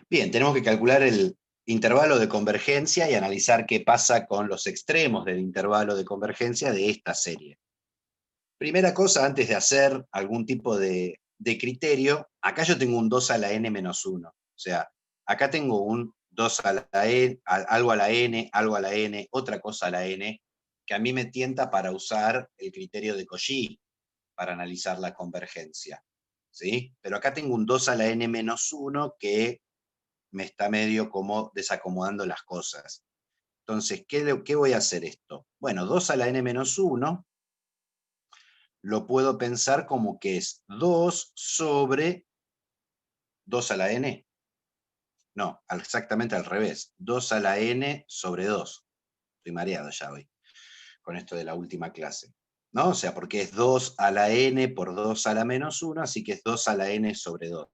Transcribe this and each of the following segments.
Bien, tenemos que calcular el intervalo de convergencia y analizar qué pasa con los extremos del intervalo de convergencia de esta serie. Primera cosa, antes de hacer algún tipo de criterio, acá yo tengo un 2 a la n menos 1. O sea, acá tengo un 2 a la n, algo a la n, algo a la n, otra cosa a la n, que a mí me tienta para usar el criterio de Cauchy para analizar la convergencia. ¿Sí? Pero acá tengo un 2 a la n menos 1 que me está medio como desacomodando las cosas. Entonces, ¿qué voy a hacer esto? Bueno, 2 a la n menos 1 lo puedo pensar como que es 2 sobre 2 a la n. No, exactamente al revés. 2 a la n sobre 2. Estoy mareado ya hoy con esto de la última clase. ¿No? O sea, porque es 2 a la n por 2 a la menos 1, así que es 2 a la n sobre 2.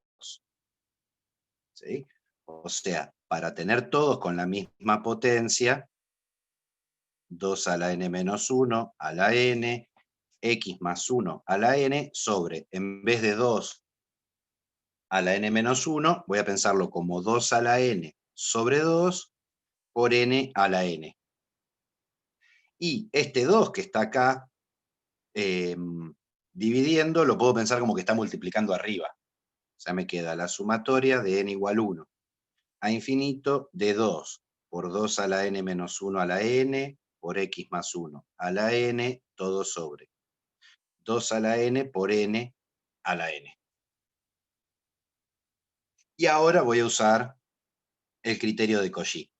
¿Sí? O sea, para tener todos con la misma potencia, 2 a la n menos 1 a la n, x más 1 a la n, sobre, en vez de 2 a la n menos 1, voy a pensarlo como 2 a la n sobre 2 por n a la n. Y este 2 que está acá dividiendo, lo puedo pensar como que está multiplicando arriba. O sea, me queda la sumatoria de n igual 1 a infinito de 2 por 2 a la n menos 1 a la n por x más 1 a la n, todo sobre 2 a la n por n a la n. Y ahora voy a usar el criterio de Cauchy.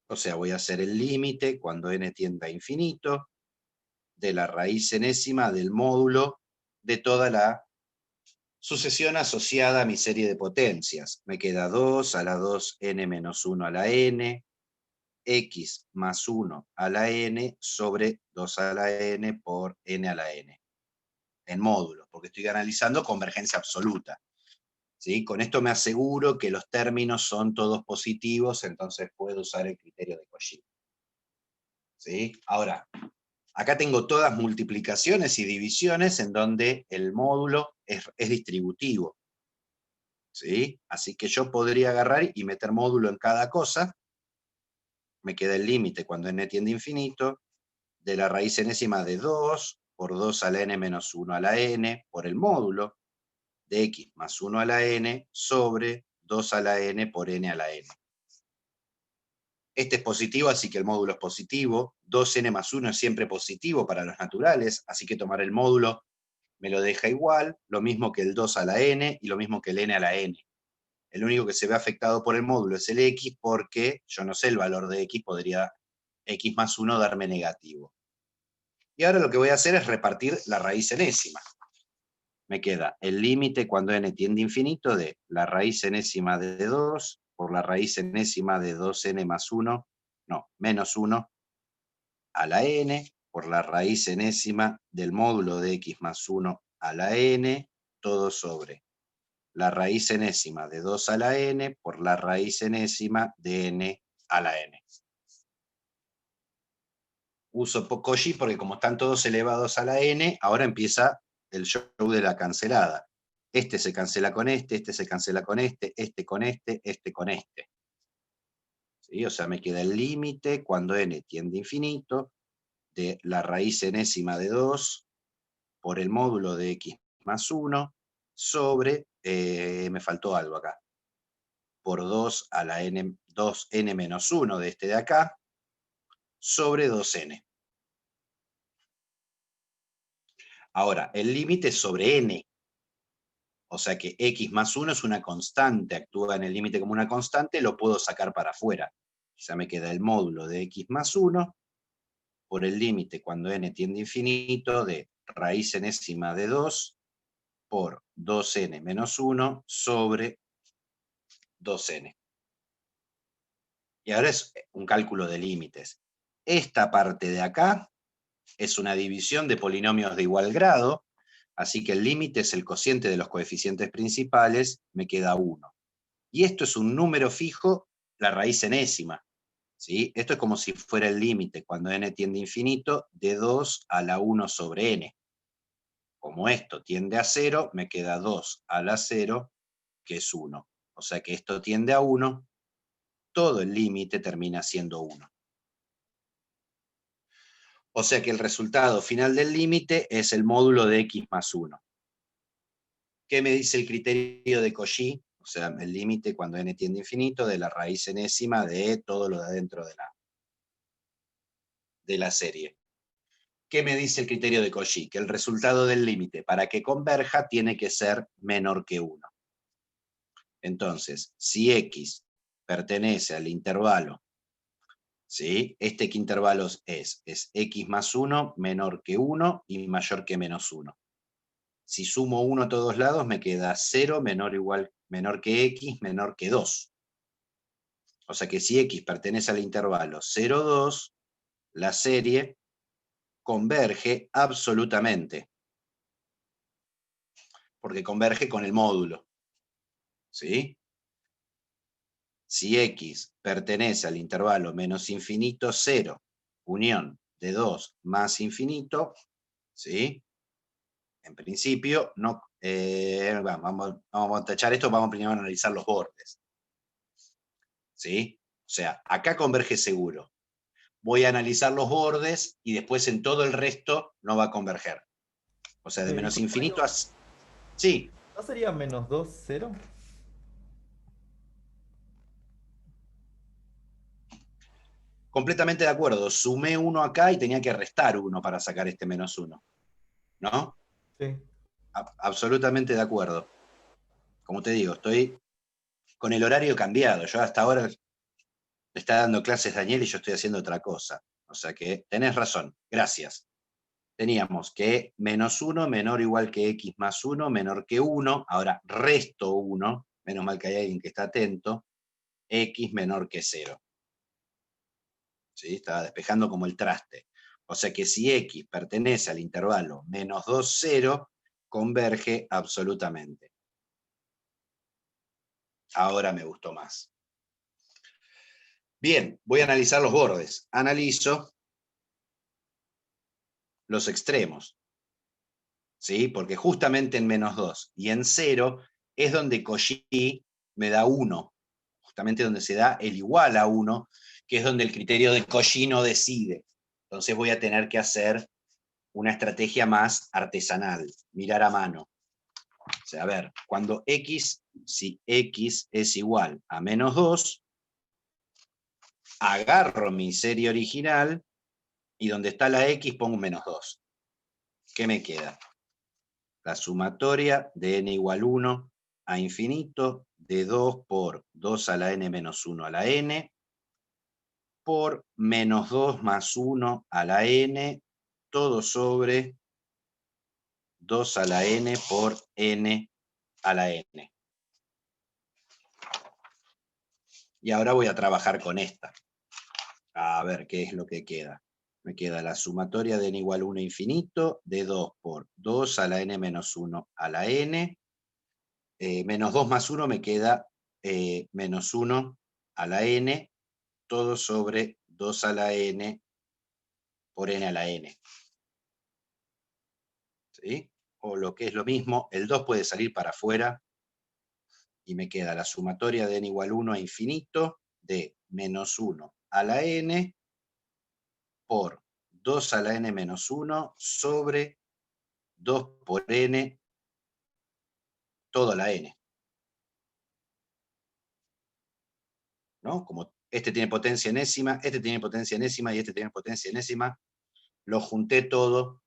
O sea, voy a hacer el límite cuando n tienda a infinito de la raíz enésima del módulo de toda la sucesión asociada a mi serie de potencias. Me queda 2 a la 2n menos 1 a la n, x más 1 a la n sobre 2 a la n por n a la n. En módulos, porque estoy analizando convergencia absoluta. ¿Sí? Con esto me aseguro que los términos son todos positivos, entonces puedo usar el criterio de Cauchy. ¿Sí? Ahora, acá tengo todas multiplicaciones y divisiones en donde el módulo es distributivo. ¿Sí? Así que yo podría agarrar y meter módulo en cada cosa. Me queda el límite cuando n tiende a infinito de la raíz enésima de 2 por 2 a la n menos 1 a la n por el módulo de x más 1 a la n sobre 2 a la n por n a la n. Este es positivo, así que el módulo es positivo. 2n más 1 es siempre positivo para los naturales, así que tomar el módulo me lo deja igual, lo mismo que el 2 a la n y lo mismo que el n a la n. El único que se ve afectado por el módulo es el x, porque yo no sé el valor de x, podría x más 1 darme negativo. Y ahora lo que voy a hacer es repartir la raíz enésima. Me queda el límite cuando n tiende a infinito de la raíz enésima de 2 por la raíz enésima de 2n más 1, no, menos 1, a la n, por la raíz enésima del módulo de x más 1 a la n, todo sobre la raíz enésima de 2 a la n por la raíz enésima de n a la n. Uso Cauchy porque como están todos elevados a la n, ahora empieza el show de la cancelada. Este se cancela con este se cancela con este con este con este. ¿Sí? O sea, me queda el límite cuando n tiende a infinito de la raíz enésima de 2 por el módulo de x más 1 sobre, me faltó algo acá, por 2 a la n, 2n menos 1 de este de acá, sobre 2n. Ahora, el límite es sobre n. O sea que x más 1 es una constante, actúa en el límite como una constante, lo puedo sacar para afuera. Ya me queda el módulo de x más 1 por el límite cuando n tiende a infinito de raíz enésima de 2 por 2n menos 1 sobre 2n. Y ahora es un cálculo de límites. Esta parte de acá es una división de polinomios de igual grado, así que el límite es el cociente de los coeficientes principales, me queda 1. Y esto es un número fijo, la raíz enésima. ¿Sí? Esto es como si fuera el límite, cuando n tiende a infinito, de 2 a la 1 sobre n. Como esto tiende a 0, me queda 2 a la 0 que es 1. O sea que esto tiende a 1, todo el límite termina siendo 1. O sea que el resultado final del límite es el módulo de x más 1. ¿Qué me dice el criterio de Cauchy? O sea, el límite cuando n tiende a infinito de la raíz enésima de todo lo de adentro de la serie. ¿Qué me dice el criterio de Cauchy? Que el resultado del límite para que converja tiene que ser menor que 1. Entonces, si x pertenece al intervalo, ¿sí? ¿Este qué intervalo es? Es x más 1 menor que 1 y mayor que menos 1. Si sumo 1 a todos lados, me queda 0 menor que x menor que 2. O sea que si x pertenece al intervalo 0, 2, la serie converge absolutamente. Porque converge con el módulo. ¿Sí? Si x pertenece al intervalo menos infinito, 0, unión de 2 más infinito, ¿sí? En principio, no, vamos a tachar esto, vamos primero a analizar los bordes. ¿Sí? O sea, acá converge seguro. Voy a analizar los bordes y después en todo el resto no va a converger. O sea, de menos Disculpa, infinito Diego, a... Sí, ¿no sería menos 2, 0? completamente de acuerdo. Sumé 1 acá y tenía que restar 1 para sacar este menos 1. ¿No? Sí. Absolutamente de acuerdo. Como te digo, estoy con el horario cambiado. Yo hasta ahora le está dando clases Daniel y yo estoy haciendo otra cosa. O sea que tenés razón. Gracias. Teníamos que menos 1 menor o igual que x más 1 menor que 1. Ahora resto 1. Menos mal que hay alguien que está atento. X menor que 0. ¿Sí? Estaba despejando como el traste. O sea que si x pertenece al intervalo menos 2, 0, converge absolutamente. Ahora me gustó más. Bien, voy a analizar los bordes. Analizo los extremos, ¿sí? Porque justamente en menos 2 y en 0 es donde Cauchy me da 1, justamente donde se da el igual a 1, que es donde el criterio de Cauchy no decide. Entonces voy a tener que hacer una estrategia más artesanal, mirar a mano. O sea, a ver, cuando x, si x es igual a menos 2, agarro mi serie original y donde está la x pongo menos 2. ¿Qué me queda? La sumatoria de n igual 1 a infinito de 2 por 2 a la n menos 1 a la n por menos 2 más 1 a la n, todo sobre 2 a la n por n a la n. Y ahora voy a trabajar con esta. A ver qué es lo que queda. Me queda la sumatoria de n igual 1 a infinito de 2 por 2 a la n menos 1 a la n. Menos 2 más 1 me queda menos 1 a la n, todo sobre 2 a la n por n a la n. ¿Sí? O lo que es lo mismo, el 2 puede salir para afuera y me queda la sumatoria de n igual 1 a infinito de menos 1 a la n por 2 a la n menos 1 sobre 2 por n, todo a la n. ¿No? Como este tiene potencia enésima, este tiene potencia enésima y este tiene potencia enésima, lo junté todo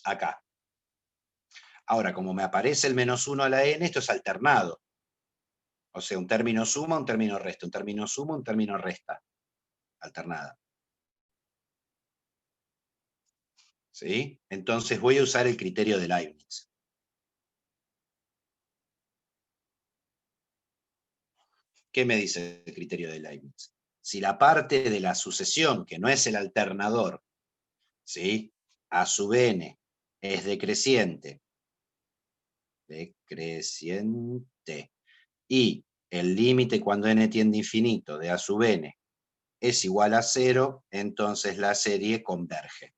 acá. Ahora, como me aparece el menos 1 a la n, esto es alternado. O sea, un término suma, un término resta, un término suma, un término resta. Alternada. ¿Sí? Entonces voy a usar el criterio de Leibniz. ¿Qué me dice el criterio de Leibniz? Si la parte de la sucesión, que no es el alternador, ¿sí? A sub n es decreciente, y el límite cuando n tiende a infinito de a sub n es igual a 0, entonces la serie converge.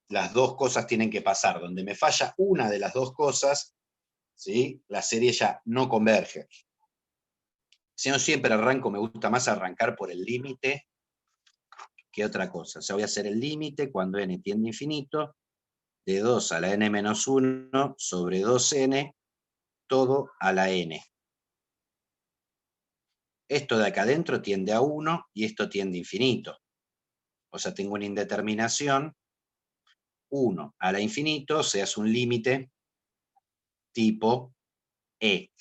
las dos cosas tienen que pasar. Donde me falla una de las dos cosas, ¿sí?, la serie ya no converge. Si no, siempre arranco, me gusta más arrancar por el límite que otra cosa. O sea, voy a hacer el límite cuando n tiende a infinito, de 2 a la n menos 1 sobre 2n, todo a la n. Esto de acá adentro tiende a 1 y esto tiende a infinito. O sea, tengo una indeterminación 1 a la infinito, o sea, es un límite tipo e.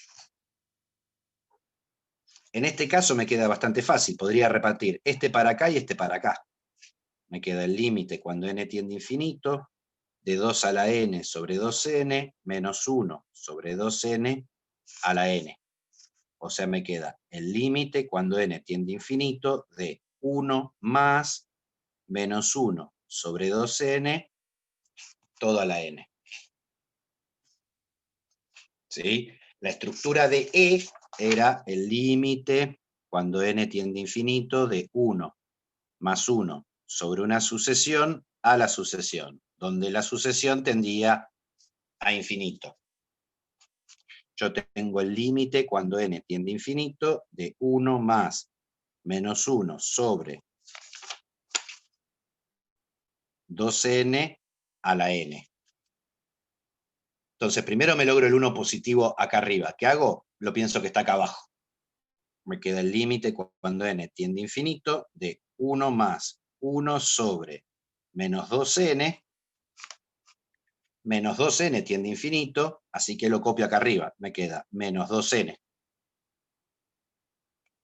En este caso me queda bastante fácil, podría repartir este para acá y este para acá. Me queda el límite cuando n tiende a infinito, de 2 a la n sobre 2n, menos 1 sobre 2n a la n. O sea, me queda el límite cuando n tiende a infinito de 1 más menos 1 sobre 2n, todo a la n. ¿Sí? La estructura de E era el límite cuando n tiende a infinito de 1 más 1 sobre una sucesión a la sucesión, donde la sucesión tendía a infinito. Yo tengo el límite cuando n tiende a infinito de 1 más menos 1 sobre 2n a la n. Entonces, primero me logro el 1 positivo acá arriba. ¿Qué hago? Lo pienso que está acá abajo. Me queda el límite cuando n tiende a infinito de 1 más 1 sobre menos 2n. Menos 2n tiende a infinito, así que lo copio acá arriba. Me queda menos 2n.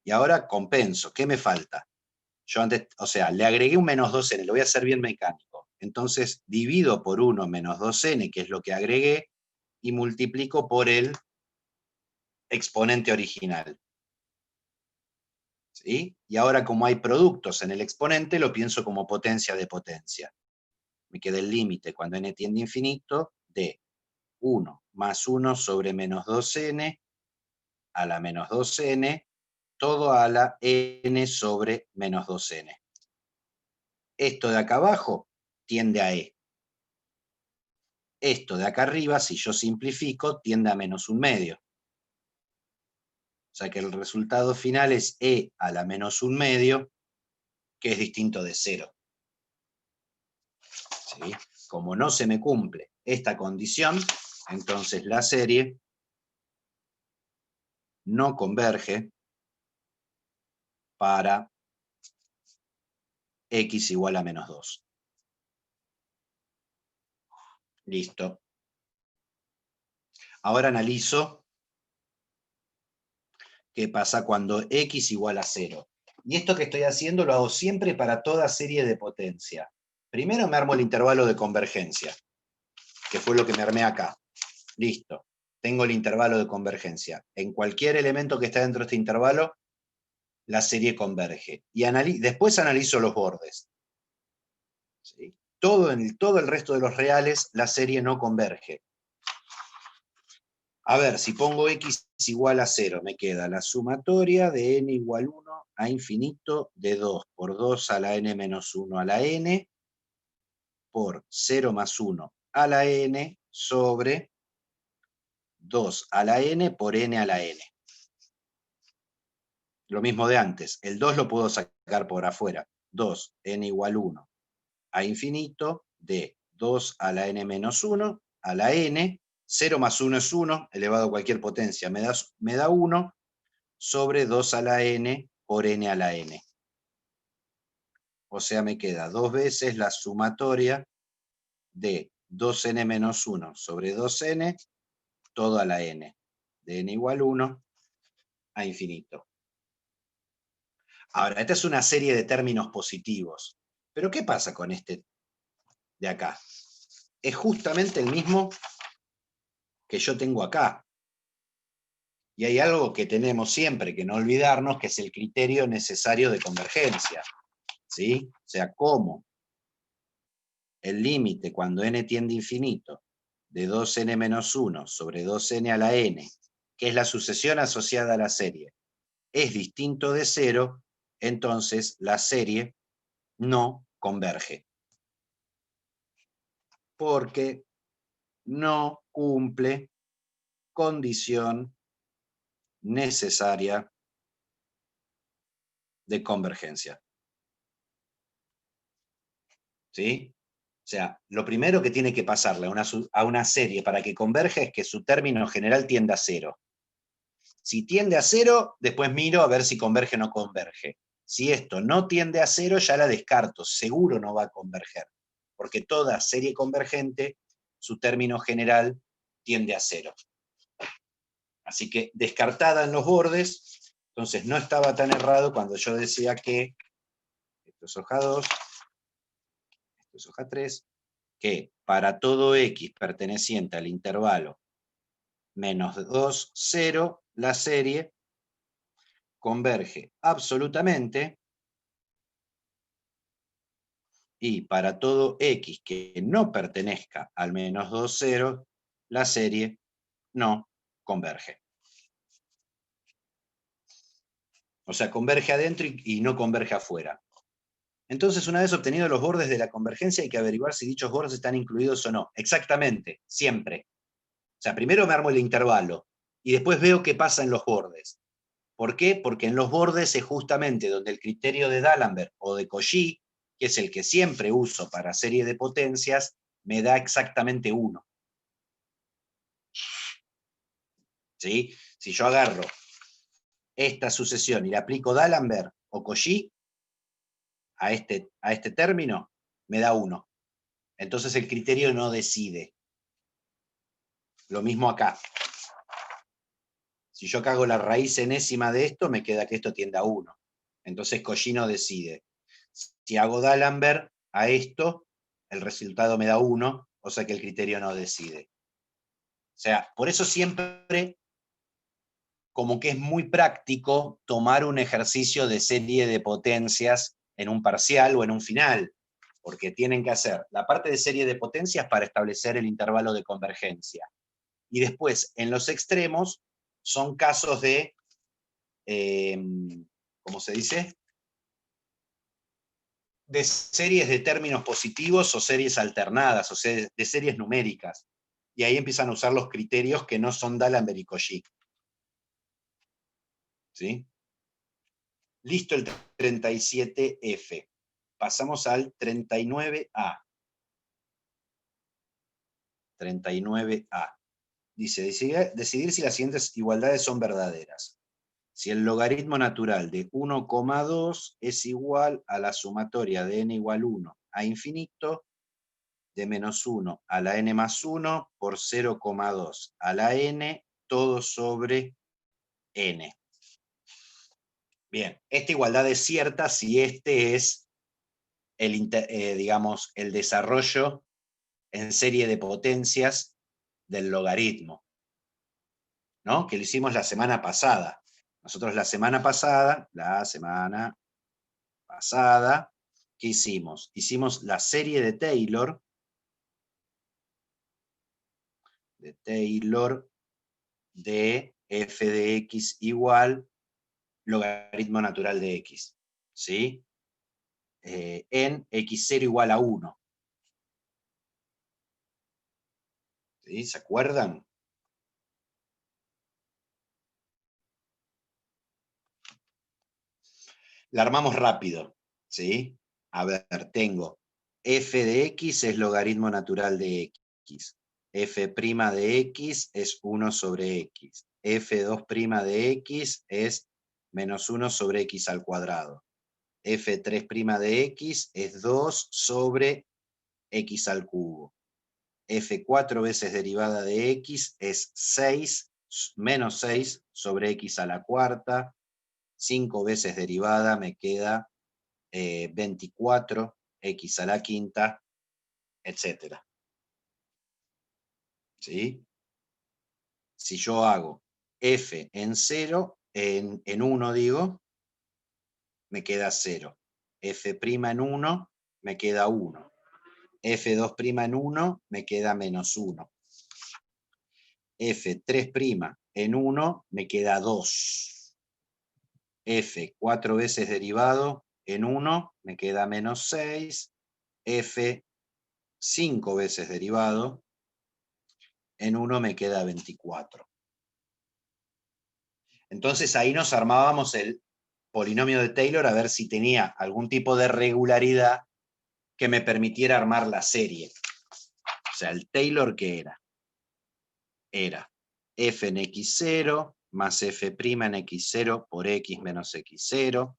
Y ahora compenso. ¿Qué me falta? Yo antes, o sea, le agregué un menos 2n, lo voy a hacer bien mecánico. Entonces divido por 1 menos 2n, que es lo que agregué, y multiplico por el exponente original. ¿Sí? Y ahora, como hay productos en el exponente, lo pienso como potencia de potencia. Me queda el límite cuando n tiende a infinito de 1 más 1 sobre menos 2n a la menos 2n, todo a la n sobre menos 2n. Esto de acá abajo tiende a e. Esto de acá arriba, si yo simplifico, tiende a menos un medio. O sea que el resultado final es e a la menos un medio, que es distinto de 0. ¿Sí? Como no se me cumple esta condición, entonces la serie no converge para x igual a menos 2. Listo. Ahora analizo qué pasa cuando x igual a 0. Y esto que estoy haciendo lo hago siempre para toda serie de potencia. Primero me armo el intervalo de convergencia, que fue lo que me armé acá. Listo. Tengo el intervalo de convergencia. En cualquier elemento que está dentro de este intervalo, la serie converge. Y después analizo los bordes. ¿Sí? Todo el resto de los reales, la serie no converge. A ver, si pongo x igual a 0, me queda la sumatoria de n igual 1 a infinito de 2 por 2 a la n menos 1 a la n por 0 más 1 a la n sobre 2 a la n por n a la n. Lo mismo de antes, el 2 lo puedo sacar por afuera. 2, n igual 1 a infinito de 2 a la n menos 1 a la n, 0 más 1 es 1, elevado a cualquier potencia, me da 1 sobre 2 a la n por n a la n. O sea, me queda 2 veces la sumatoria de 2n menos 1 sobre 2n, todo a la n, de n igual 1 a infinito. Ahora, esta es una serie de términos positivos. Pero ¿qué pasa con este de acá? Es justamente el mismo que yo tengo acá. Y hay algo que tenemos siempre que no olvidarnos, que es el criterio necesario de convergencia. ¿Sí? O sea, ¿cómo? El límite cuando n tiende a infinito de 2n menos 1 sobre 2n a la n, que es la sucesión asociada a la serie, es distinto de 0, entonces la serie no converge. porque no cumple condición necesaria de convergencia. ¿Sí? O sea, lo primero que tiene que pasarle a una serie para que converja es que su término general tienda a 0. Si tiende a 0, después miro a ver si converge o no converge. Si esto no tiende a 0, ya la descarto, seguro no va a converger, porque toda serie convergente, su término general tiende a 0. Así que descartada en los bordes, entonces no estaba tan errado cuando yo decía que, esto es hoja 2, esto es hoja 3, que para todo x perteneciente al intervalo menos 2, 0, la serie converge absolutamente, y para todo x que no pertenezca al menos 2, 0, la serie no converge. O sea, converge adentro y no converge afuera. Entonces, una vez obtenidos los bordes de la convergencia, hay que averiguar si dichos bordes están incluidos o no. Exactamente, siempre. O sea, primero me armo el intervalo y después veo qué pasa en los bordes. ¿Por qué? Porque en los bordes es justamente donde el criterio de D'Alembert o de Cauchy, que es el que siempre uso para serie de potencias, me da exactamente 1. ¿Sí? Si yo agarro esta sucesión y le aplico D'Alembert o Cauchy a este término, me da 1. Entonces el criterio no decide. Lo mismo acá. Si yo cago la raíz enésima de esto, me queda que esto tiende a 1. Entonces Cauchy no decide. Si hago D'Alembert a esto, el resultado me da 1, o sea que el criterio no decide. O sea, por eso siempre como que es muy práctico tomar un ejercicio de serie de potencias en un parcial o en un final, porque tienen que hacer la parte de serie de potencias para establecer el intervalo de convergencia. Y después, en los extremos, son casos de, ¿cómo se dice? De series de términos positivos o series alternadas, o sea, de series numéricas. Y ahí empiezan a usar los criterios que no son D'Alembert y Cauchy. ¿Sí? Listo el 37F. Pasamos al 39A. 39A. Dice, decidir si las siguientes igualdades son verdaderas. Si el logaritmo natural de 1,2 es igual a la sumatoria de n igual 1 a infinito, de menos 1 a la n más 1 por 0,2 a la n, todo sobre n. Bien, esta igualdad es cierta si este es digamos, el desarrollo en serie de potencias del logaritmo, ¿no? Que lo hicimos la semana pasada. Nosotros la semana pasada, ¿qué hicimos? Hicimos la serie de Taylor de f de x igual logaritmo natural de x, ¿sí? En x0 igual a 1. ¿Sí? ¿Se acuerdan? La armamos rápido, ¿sí? A ver, tengo f de x es logaritmo natural de x. F' de x es 1 sobre x. F2' de x es menos 1 sobre x al cuadrado. F3' de x es 2 sobre x al cubo. F4 veces derivada de x es 6 menos 6 sobre x a la cuarta. 5 veces derivada me queda 24, x a la quinta, etc. ¿Sí? Si yo hago f en 0, en 1 digo, me queda 0. F' en 1, me queda 1. F2' en 1, me queda menos 1. F3' en 1, me queda 2. F 4 veces derivado en 1, me queda menos 6. F 5 veces derivado, en 1 me queda 24. Entonces ahí nos armábamos el polinomio de Taylor a ver si tenía algún tipo de regularidad que me permitiera armar la serie. O sea, el Taylor, ¿qué era? Era f en x0 más f' en x0 por x menos x0,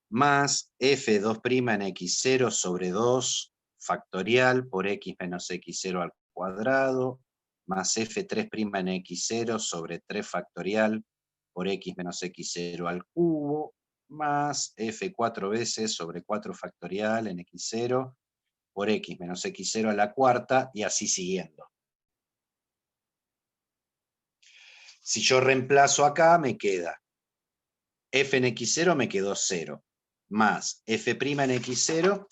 más f2' en x0 sobre 2 factorial por x menos x0 al cuadrado, más f3' en x0 sobre 3 factorial por x menos x0 al cubo, más f4 veces sobre 4 factorial en x0 por x menos x0 a la cuarta, y así siguiendo. Si yo reemplazo acá, me queda f en x0 me quedó 0, más f' en x0,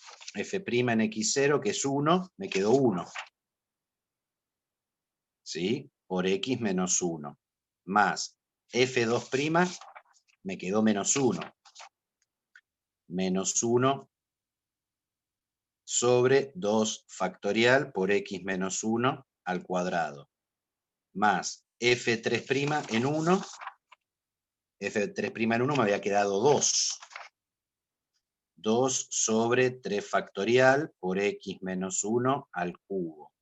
que es 1, me quedó 1. ¿Sí? Por x menos 1. Más f2' me quedó menos 1. Menos 1 sobre 2 factorial por x menos 1 al cuadrado. Más f3' en 1. f3' en 1 me había quedado 2. 2 sobre 3 factorial por x menos 1 al cubo.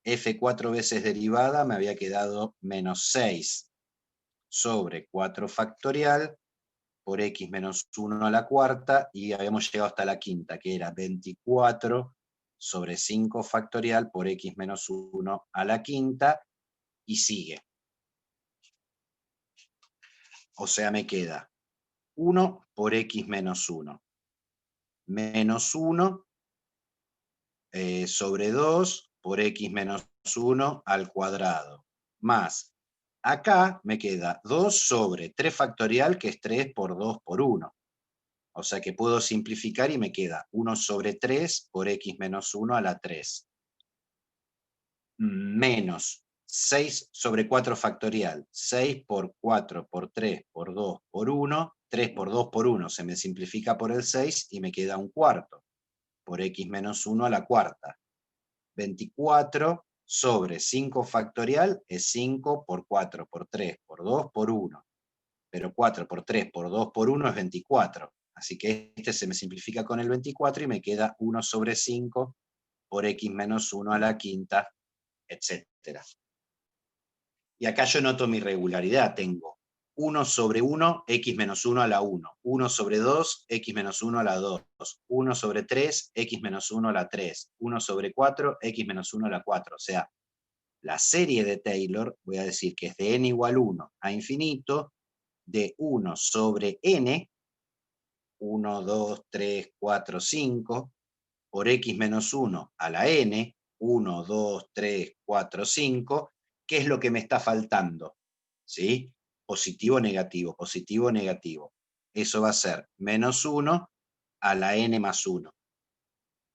f4 veces derivada me había quedado menos 6 sobre 4 factorial por x menos 1 a la cuarta, y habíamos llegado hasta la quinta, que era 24 sobre 5 factorial por x menos 1 a la quinta, y sigue. O sea, me queda 1 por x menos 1. Menos 1 sobre 2 por x menos 1 al cuadrado. Más, acá me queda 2 sobre 3 factorial, que es 3 por 2 por 1. O sea que puedo simplificar y me queda 1 sobre 3 por x menos 1 a la 3. Menos 6 sobre 4 factorial. 6 por 4 por 3 por 2 por 1. 3 por 2 por 1 se me simplifica por el 6 y me queda un cuarto por x menos 1 a la cuarta. 24 sobre 5 factorial es 5 por 4 por 3 por 2 por 1. Pero 4 por 3 por 2 por 1 es 24. Así que este se me simplifica con el 24 y me queda 1 sobre 5 por x menos 1 a la quinta, etc. Y acá yo noto mi regularidad. Tengo 1 sobre 1, x menos 1 a la 1. 1 sobre 2, x menos 1 a la 2. 1 sobre 3, x menos 1 a la 3. 1 sobre 4, x menos 1 a la 4. O sea, la serie de Taylor, voy a decir que es de n igual 1 a infinito, de 1 sobre n, 1, 2, 3, 4, 5, por x menos 1 a la n, 1, 2, 3, 4, 5, ¿qué es lo que me está faltando? ¿Sí? Positivo, negativo, positivo, negativo. Eso va a ser menos 1 a la n más 1.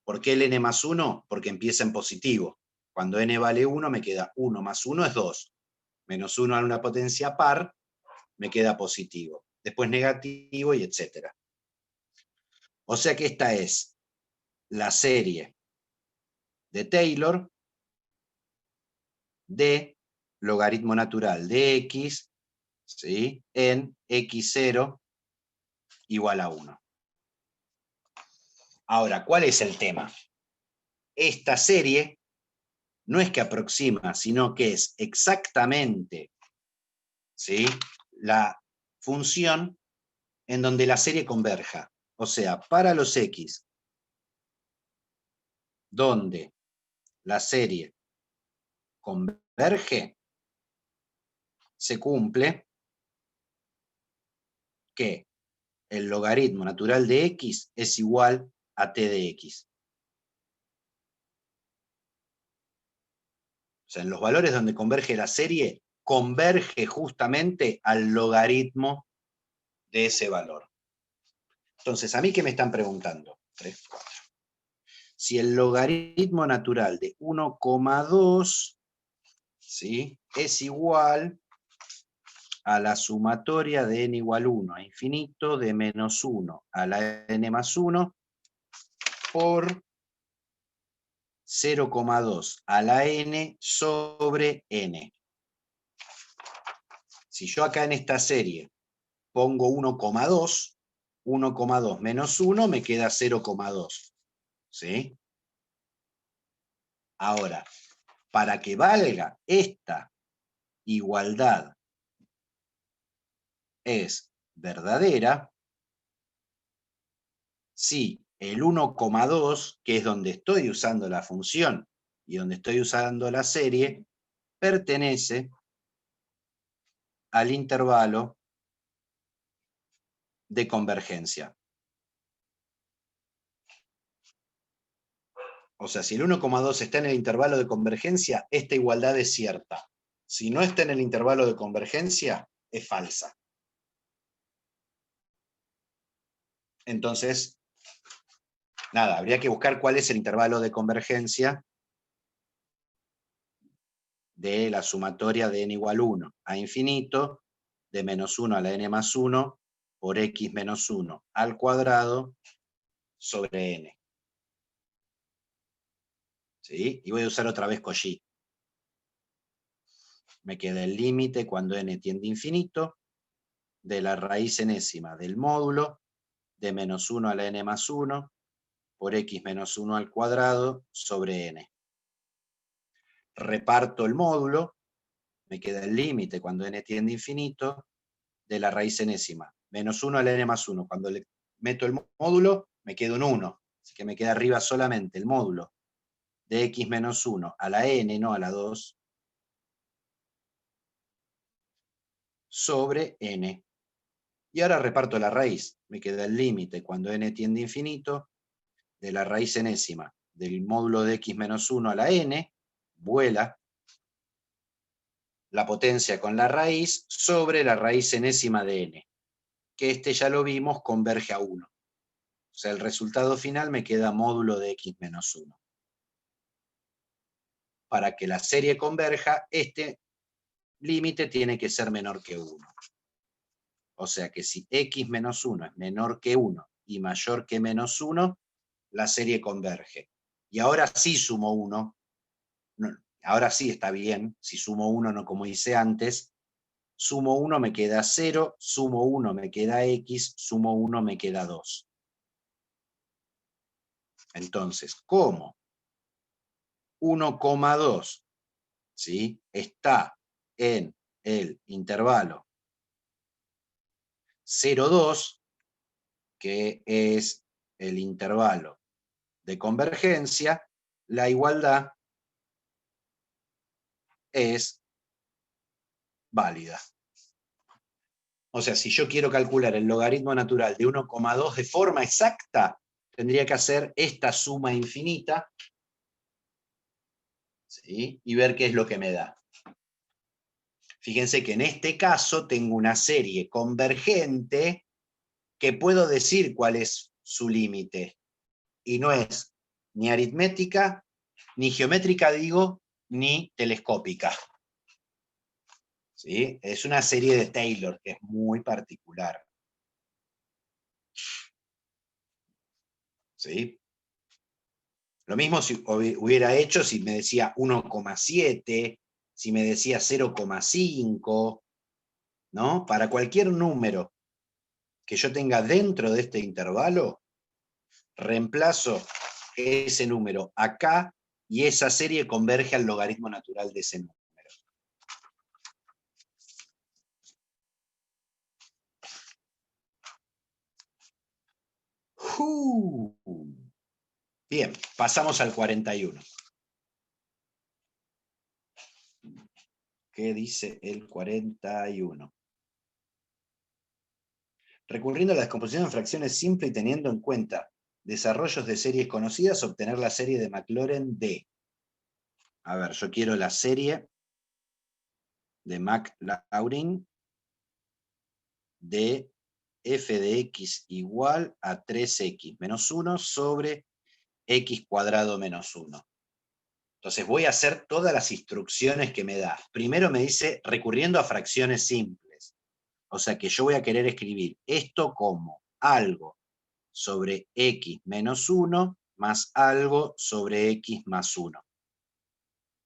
¿Por qué el n más 1? Porque empieza en positivo. Cuando n vale 1, me queda 1 más 1 es 2. Menos 1 a una potencia par, me queda positivo. Después negativo y etcétera. O sea que esta es la serie de Taylor de logaritmo natural de x, ¿sí?, en x0 igual a 1. Ahora, ¿cuál es el tema? Esta serie no es que aproxima, sino que es exactamente, ¿sí?, la función en donde la serie converja. O sea, para los x, donde la serie converge, se cumple que el logaritmo natural de x es igual a t de x. O sea, en los valores donde converge la serie, converge justamente al logaritmo de ese valor. Entonces, ¿a mí qué me están preguntando? 3, 4. Si el logaritmo natural de 1,2, ¿sí?, es igual a la sumatoria de n igual 1 a infinito de menos 1 a la n más 1 por 0,2 a la n sobre n. Si yo acá en esta serie pongo 1,2, 1,2 menos 1 me queda 0,2. ¿Sí? Ahora, para que valga esta igualdad es verdadera, si el 1,2, que es donde estoy usando la función y donde estoy usando la serie, pertenece al intervalo de convergencia. O sea, si el 1,2 está en el intervalo de convergencia, esta igualdad es cierta. Si no está en el intervalo de convergencia, es falsa. Entonces, nada, habría que buscar cuál es el intervalo de convergencia de la sumatoria de n igual 1 a infinito, de menos 1 a la n más 1, por x menos 1 al cuadrado sobre n. ¿Sí? Y voy a usar otra vez Cauchy. Me queda el límite cuando n tiende a infinito, de la raíz enésima del módulo, de menos 1 a la n más 1, por x menos 1 al cuadrado sobre n. Reparto el módulo, me queda el límite cuando n tiende a infinito, de la raíz enésima, menos 1 a la n más 1. Cuando le meto el módulo, me queda un 1. Así que me queda arriba solamente el módulo de x menos 1 a la n, no a la 2, sobre n. Y ahora reparto la raíz. Me queda el límite cuando n tiende a infinito, de la raíz enésima del módulo de x menos 1 a la n, vuela la potencia con la raíz sobre la raíz enésima de n, que este ya lo vimos, converge a 1. O sea, el resultado final me queda módulo de x menos 1. Para que la serie converja, este límite tiene que ser menor que 1. O sea que si x menos 1 es menor que 1 y mayor que menos 1, la serie converge. Y ahora sí sumo 1. No, ahora sí está bien. Si sumo 1, no como hice antes. Sumo 1 me queda 0, sumo 1 me queda x, sumo 1 me queda 2. Entonces, ¿cómo 1,2, ¿sí?, está en el intervalo 0,2, que es el intervalo de convergencia, la igualdad es válida? O sea, si yo quiero calcular el logaritmo natural de 1,2 de forma exacta, tendría que hacer esta suma infinita, ¿sí?, y ver qué es lo que me da. Fíjense que en este caso tengo una serie convergente que puedo decir cuál es su límite. Y no es ni aritmética, ni geométrica, digo, ni telescópica. ¿Sí? Es una serie de Taylor que es muy particular. ¿Sí? Lo mismo si hubiera hecho si me decía 1,7, si me decía 0,5, ¿no? Para cualquier número que yo tenga dentro de este intervalo, reemplazo ese número acá y esa serie converge al logaritmo natural de ese número. Bien, pasamos al 41. ¿Qué dice el 41? Recurriendo a la descomposición en fracciones simple y teniendo en cuenta desarrollos de series conocidas, obtener la serie de Maclaurin de... A ver, yo quiero la serie de Maclaurin de f de x igual a 3x menos 1 sobre x cuadrado menos 1. Entonces voy a hacer todas las instrucciones que me da. Primero me dice recurriendo a fracciones simples. O sea que yo voy a querer escribir esto como algo sobre x menos 1 más algo sobre x más 1.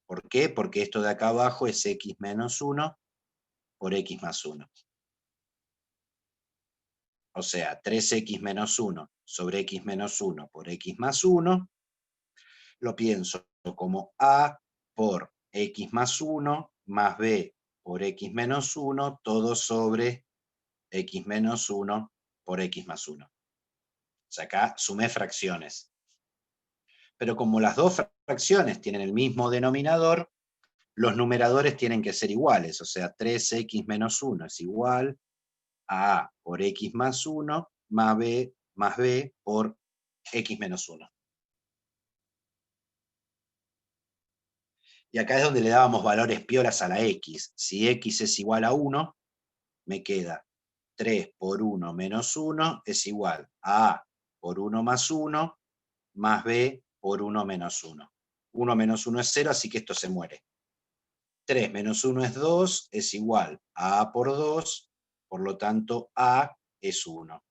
¿Por qué? Porque esto de acá abajo es x menos 1 por x más 1. O sea, 3x menos 1 sobre x menos 1 por x más 1, lo pienso como a por x más 1 más b por x menos 1, todo sobre x menos 1 por x más 1. O sea, acá sumé fracciones. Pero como las dos fracciones tienen el mismo denominador, los numeradores tienen que ser iguales. O sea, 3x menos 1 es igual a por x más 1 más b por x menos 1. Y acá es donde le dábamos valores piolas a la x. Si x es igual a 1, me queda 3 por 1 menos 1 es igual a por 1 más 1 más b por 1 menos 1. 1 menos 1 es 0, así que esto se muere. 3 menos 1 es 2, es igual a por 2, por lo tanto a es 1.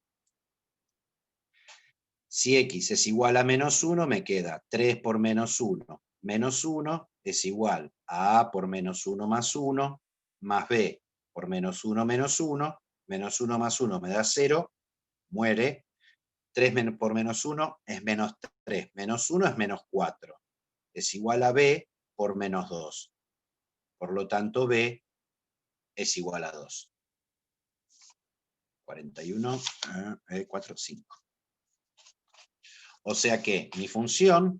Si x es igual a menos 1, me queda 3 por menos 1 menos 1 es igual a por menos 1 más 1 más b por menos 1 menos 1, menos 1 más 1 me da 0, muere. 3 por menos 1 es menos 3, menos 1 es menos 4, es igual a b por menos 2. Por lo tanto, b es igual a 2. 41, 4, 5. O sea que mi función,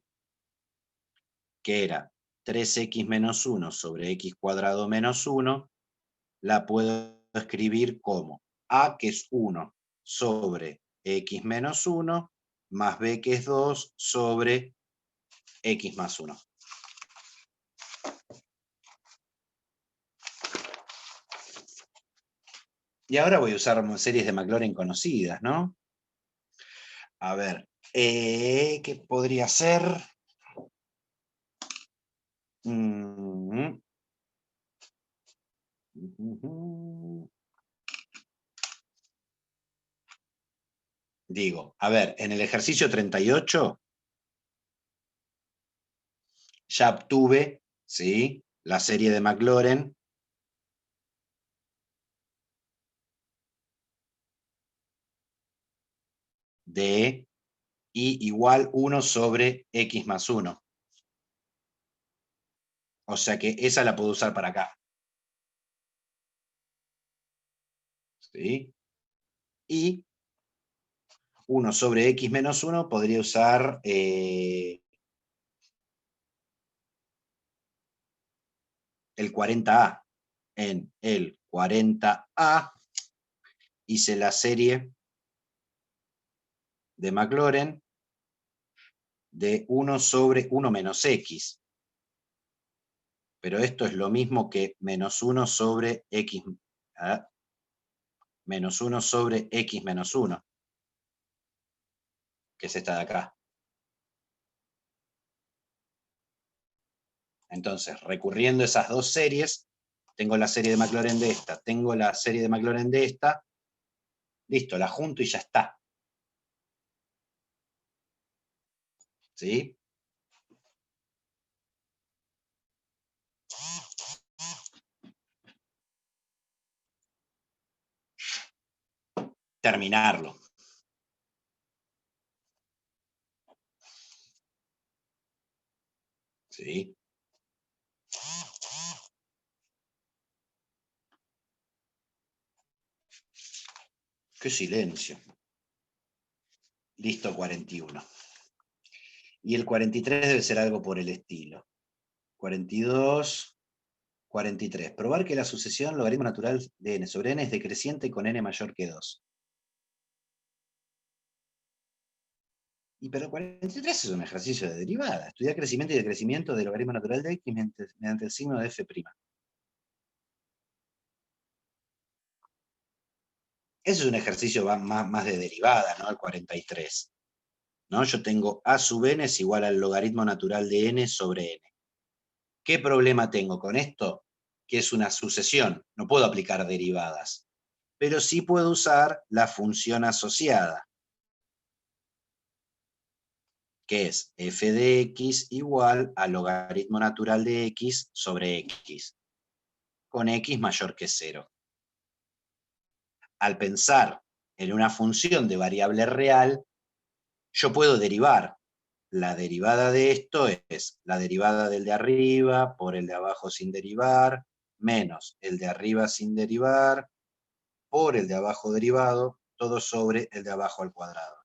que era 3x menos 1 sobre x cuadrado menos 1, la puedo escribir como a, que es 1, sobre x menos 1, más b, que es 2, sobre x más 1. Y ahora voy a usar series de Maclaurin conocidas, ¿no? A ver, ¿qué podría ser? Digo, a ver, en el ejercicio 38 ya obtuve, ¿sí?, la serie de Maclaurin de y igual 1 sobre x más 1. O sea que esa la puedo usar para acá. ¿Sí? Y 1 sobre x menos 1 podría usar el 40a. En el 40a hice la serie de Maclaurin de 1 sobre 1 menos x. Pero esto es lo mismo que menos 1 sobre x, menos 1 sobre x menos 1, que es esta de acá. Entonces, recurriendo a esas dos series, tengo la serie de Maclaurin de esta, tengo la serie de Maclaurin de esta, listo, la junto y ya está. ¿Sí? Terminarlo. ¿Sí? ¡Qué silencio! Listo, 41. Y el 43 debe ser algo por el estilo. 42, 43. Probar que la sucesión logaritmo natural de n sobre n es decreciente con n mayor que 2. Pero 43 es un ejercicio de derivada. Estudiar crecimiento y decrecimiento del logaritmo natural de x mediante el signo de f'. Ese es un ejercicio más de derivada, ¿no? El 43. ¿No? Yo tengo a sub n es igual al logaritmo natural de n sobre n. ¿Qué problema tengo con esto? Que es una sucesión. No puedo aplicar derivadas. Pero sí puedo usar la función asociada. que es f de x igual al logaritmo natural de x sobre x, con x mayor que 0. Al pensar en una función de variable real, yo puedo derivar. La derivada de esto es la derivada del de arriba por el de abajo sin derivar, menos el de arriba sin derivar, por el de abajo derivado, todo sobre el de abajo al cuadrado.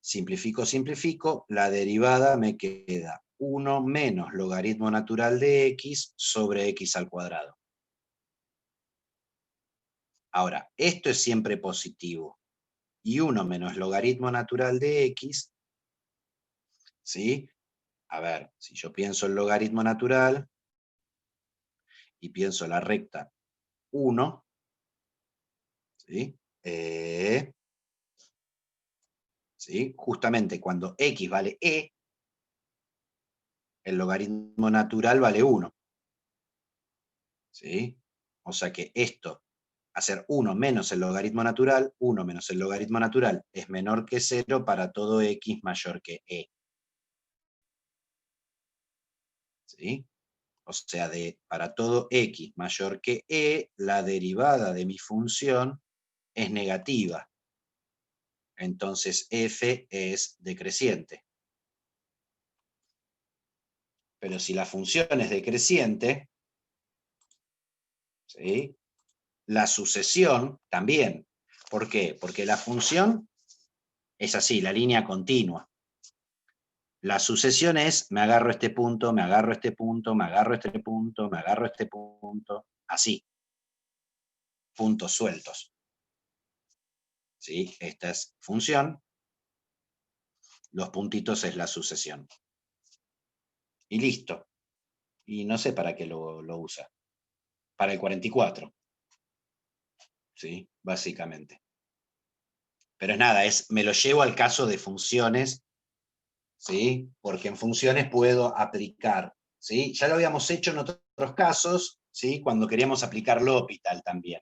Simplifico, simplifico, la derivada me queda 1 menos logaritmo natural de x sobre x al cuadrado. Ahora, esto es siempre positivo. Y 1 menos logaritmo natural de x, ¿sí? A ver, si yo pienso el logaritmo natural y pienso la recta 1, ¿sí? ¿Sí? Justamente cuando x vale e, el logaritmo natural vale 1. ¿Sí? O sea que esto, hacer 1 menos el logaritmo natural, 1 menos el logaritmo natural es menor que 0 para todo x mayor que e. ¿Sí? O sea, para todo x mayor que e, la derivada de mi función es negativa. Entonces f es decreciente. Pero si la función es decreciente, ¿sí? La sucesión también. ¿Por qué? Porque la función es así, la línea continua. La sucesión es, me agarro este punto, me agarro este punto, me agarro este punto, me agarro este punto, así. Puntos sueltos. ¿Sí? Esta es función. Los puntitos es la sucesión. Y listo. Y no sé para qué lo usa. Para el 44. ¿Sí? Básicamente. Pero es nada, me lo llevo al caso de funciones, ¿sí? Porque en funciones puedo aplicar, ¿sí? Ya lo habíamos hecho en otros casos, ¿sí? Cuando queríamos aplicar L'Hopital también.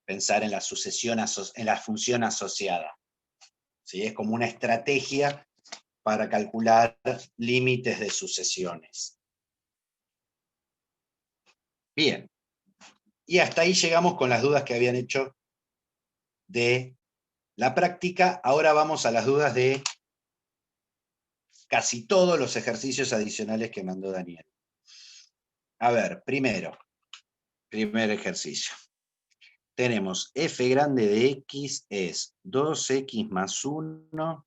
Pensar en la sucesión, en la función asociada. ¿Sí? Es como una estrategia para calcular límites de sucesiones. Bien. Y hasta ahí llegamos con las dudas que habían hecho de la práctica. Ahora vamos a las dudas de casi todos los ejercicios adicionales que mandó Daniel. A ver, primer ejercicio. Tenemos f grande de x es 2x más 1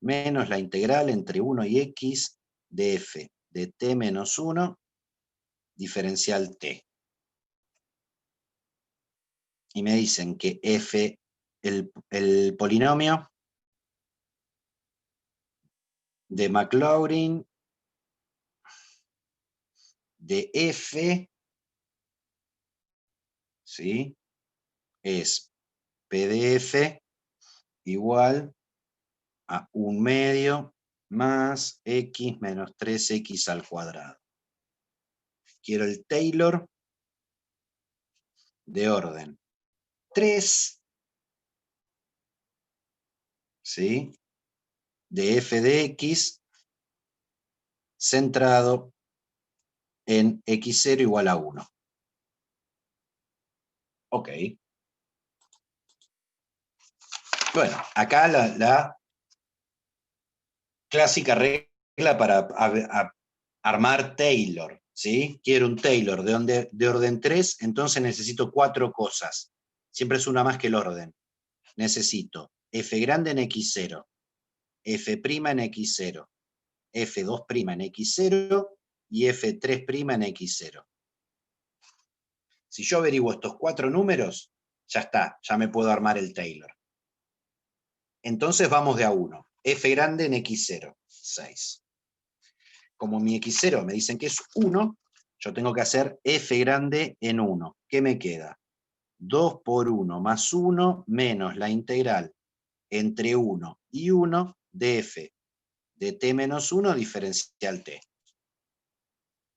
menos la integral entre 1 y x de f de t menos 1 diferencial t. Y me dicen que f, el polinomio de Maclaurin de f, ¿sí? Es p de f igual a 1 medio más x menos 3x al cuadrado. Quiero el Taylor de orden 3, ¿sí? De f de x centrado en x0 igual a 1. Ok. Bueno, acá la clásica regla para armar Taylor, ¿sí? Quiero un Taylor de orden 3, entonces necesito 4 cosas. Siempre es una más que el orden. Necesito f grande en x0, f' en x0, f2' en x0 y f3' en x0. Si yo averiguo estos 4 números, ya está, ya me puedo armar el Taylor. Entonces vamos de a uno. F grande en x0, 6. Como mi x0 me dicen que es 1, yo tengo que hacer f grande en 1. ¿Qué me queda? 2 por 1 más 1 menos la integral entre 1 y 1 de f de t menos 1 diferencial t.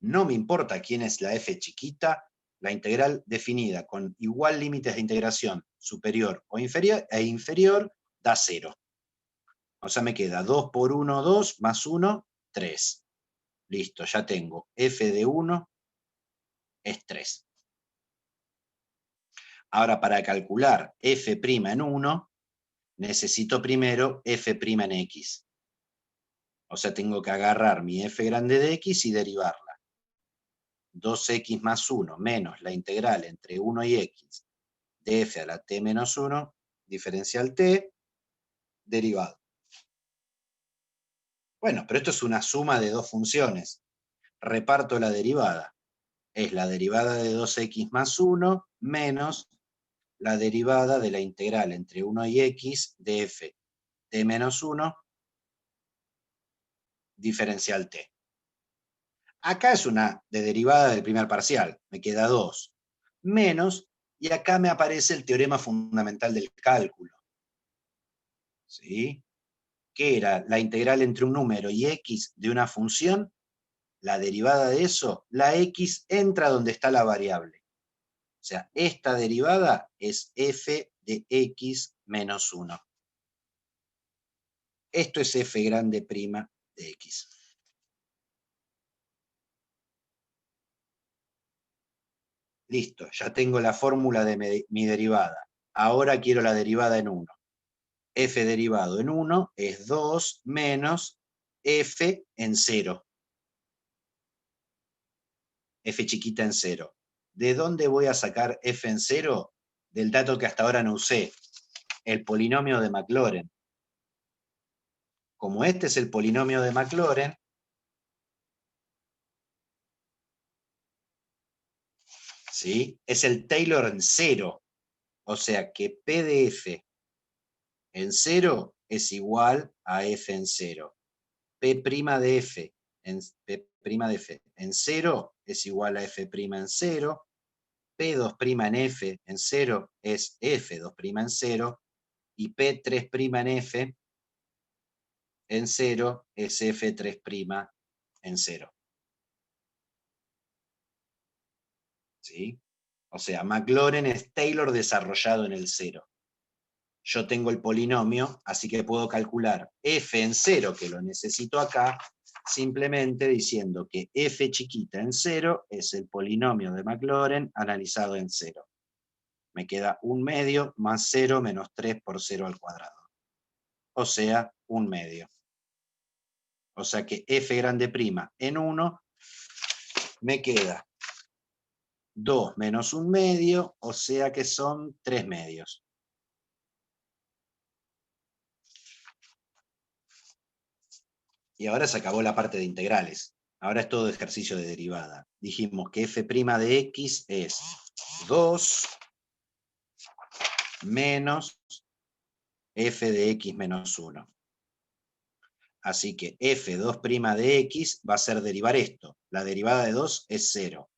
No me importa quién es la f chiquita, la integral definida con igual límites de integración superior o inferior, da 0. O sea, me queda 2 por 1, 2, más 1, 3. Listo, ya tengo f de 1 es 3. Ahora, para calcular f' en 1, necesito primero f' en x. O sea, tengo que agarrar mi f grande de x y derivarla. 2x más 1 menos la integral entre 1 y x de f a la t menos 1, diferencial t, derivado. Bueno, pero esto es una suma de dos funciones. Reparto la derivada. Es la derivada de 2x más 1 menos la derivada de la integral entre 1 y x de f t menos 1, diferencial t. Acá es una de derivada del primer parcial, me queda 2, menos, y acá me aparece el teorema fundamental del cálculo. ¿Sí? ¿Qué era? La integral entre un número y x de una función, la derivada de eso, la x entra donde está la variable. O sea, esta derivada es f de x menos 1. Esto es f grande prima de x. Listo, ya tengo la fórmula de mi derivada. Ahora quiero la derivada en 1. F derivado en 1 es 2 menos f en 0. F chiquita en 0. ¿De dónde voy a sacar f en 0? Del dato que hasta ahora no usé, el polinomio de Maclaurin. Como este es el polinomio de Maclaurin, ¿sí? Es el Taylor en 0. O sea que P de f en 0 es igual a f en 0. P' de f en, P' de f en 0 es igual a f' en 0. P2' en f en 0 es f2' en 0. Y P3' en f en 0 es f3' en 0. ¿Sí? O sea, Maclaurin es Taylor desarrollado en el 0. Yo tengo el polinomio, así que puedo calcular f en 0, que lo necesito acá, simplemente diciendo que f chiquita en 0 es el polinomio de Maclaurin analizado en 0. Me queda 1 medio más 0 menos 3 por 0 al cuadrado. O sea, 1 medio. O sea que f grande prima en 1 me queda 2 menos 1 medio, o sea que son 3 medios. Y ahora se acabó la parte de integrales. Ahora es todo ejercicio de derivada. Dijimos que f' de x es 2 menos f de x menos 1. Así que f2' de x va a ser derivar esto. La derivada de 2 es 0.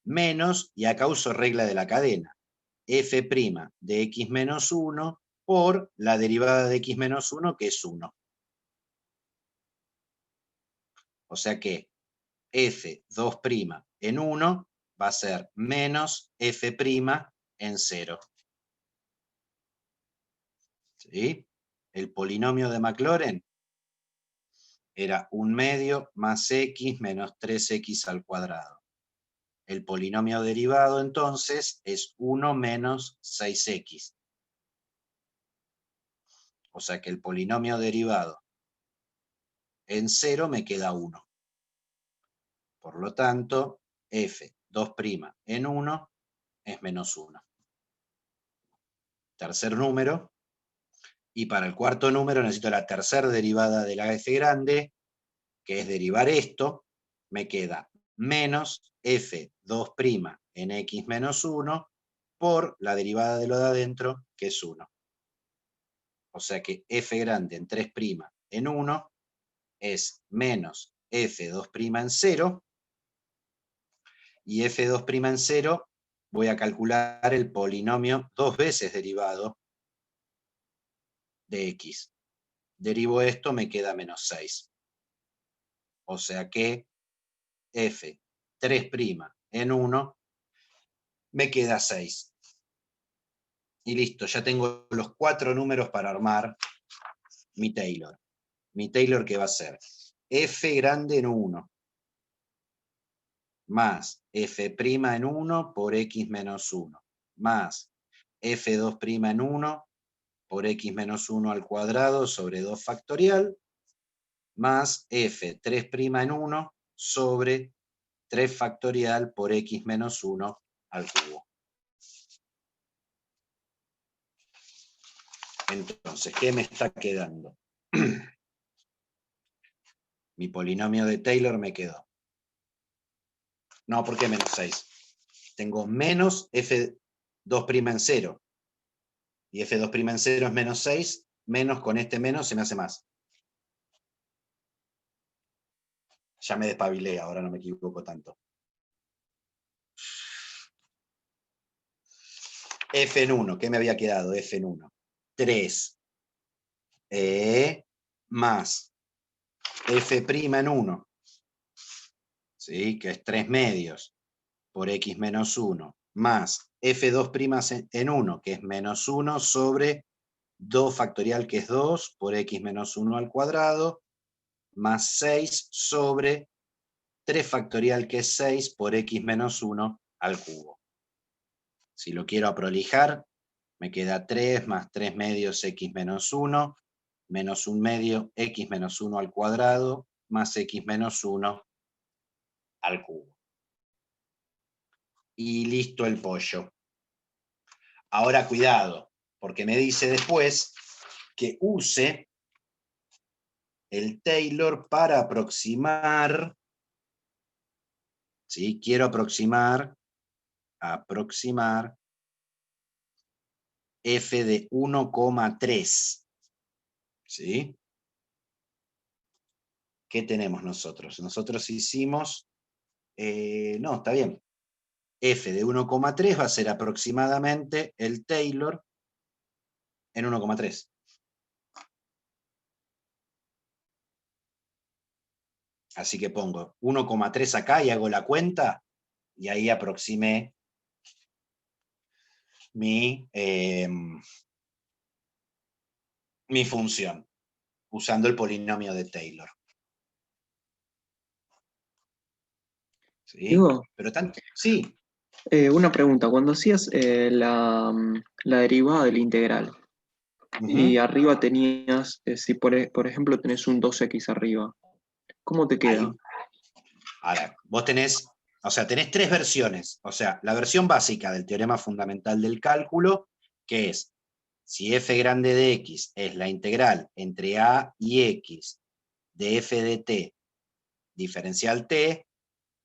Menos, y acá uso regla de la cadena, f' de x menos 1 por la derivada de x menos 1, que es 1. O sea que f2' en 1 va a ser menos f' en 0. ¿Sí? El polinomio de Maclaurin era 1 medio más x menos 3x al cuadrado. El polinomio derivado entonces es 1 menos 6x. O sea que el polinomio derivado en 0 me queda 1. Por lo tanto, f2' en 1 es menos 1. Tercer número. Y para el cuarto número necesito la tercera derivada de la f grande, que es derivar esto. Me queda menos f2' en x menos 1 por la derivada de lo de adentro, que es 1. O sea que f grande en 3' en 1 es menos f2' en 0. Y f2' en 0 voy a calcular el polinomio dos veces derivado de x. Derivo esto, me queda menos 6. O sea que f3' en 1 me queda 6. Y listo, ya tengo los 4 números para armar mi Taylor. mi Taylor, ¿qué va a ser? F grande en 1 más F' en 1 por X menos 1 más F2' en 1 por X menos 1 al cuadrado sobre 2 factorial más F3' en 1 sobre 3 factorial por X menos 1 al cubo. Entonces, ¿qué me está quedando? Mi polinomio de Taylor me quedó. No, ¿por qué menos 6? Tengo menos F2' en 0. Y F2' en 0 es menos 6. Menos con este menos se me hace más. Ya me despabilé, ahora no me equivoco tanto. F en 1, ¿qué me había quedado? F en 1. 3 más F' en 1, ¿sí? Que es 3 medios por X menos 1, más F2' en 1, que es menos 1 sobre 2 factorial, que es 2, por X menos 1 al cuadrado, más 6 sobre 3 factorial, que es 6, por X menos 1 al cubo. Si lo quiero aprolijar, me queda 3 más 3 medios X menos 1, menos 1 medio X menos 1 al cuadrado, más X menos 1 al cubo. Y listo el pollo. Ahora cuidado, porque me dice después que use el Taylor para aproximar, ¿sí? Quiero aproximar f de 1,3, ¿sí? ¿Qué tenemos nosotros? Nosotros hicimos, no, está bien, f de 1,3 va a ser aproximadamente el Taylor en 1,3. Así que pongo 1,3 acá y hago la cuenta, y ahí aproximé mi función, usando el polinomio de Taylor. ¿Sí? Digo, Pero tanto, sí. una pregunta, cuando hacías la derivada del integral y arriba tenías, si por ejemplo tenés un 2x arriba, ¿cómo te queda? Ahí. Ahora, vos tenés, o sea, tenés 3 versiones. O sea, la versión básica del teorema fundamental del cálculo, que es, si f grande de x es la integral entre a y x de f de t diferencial t,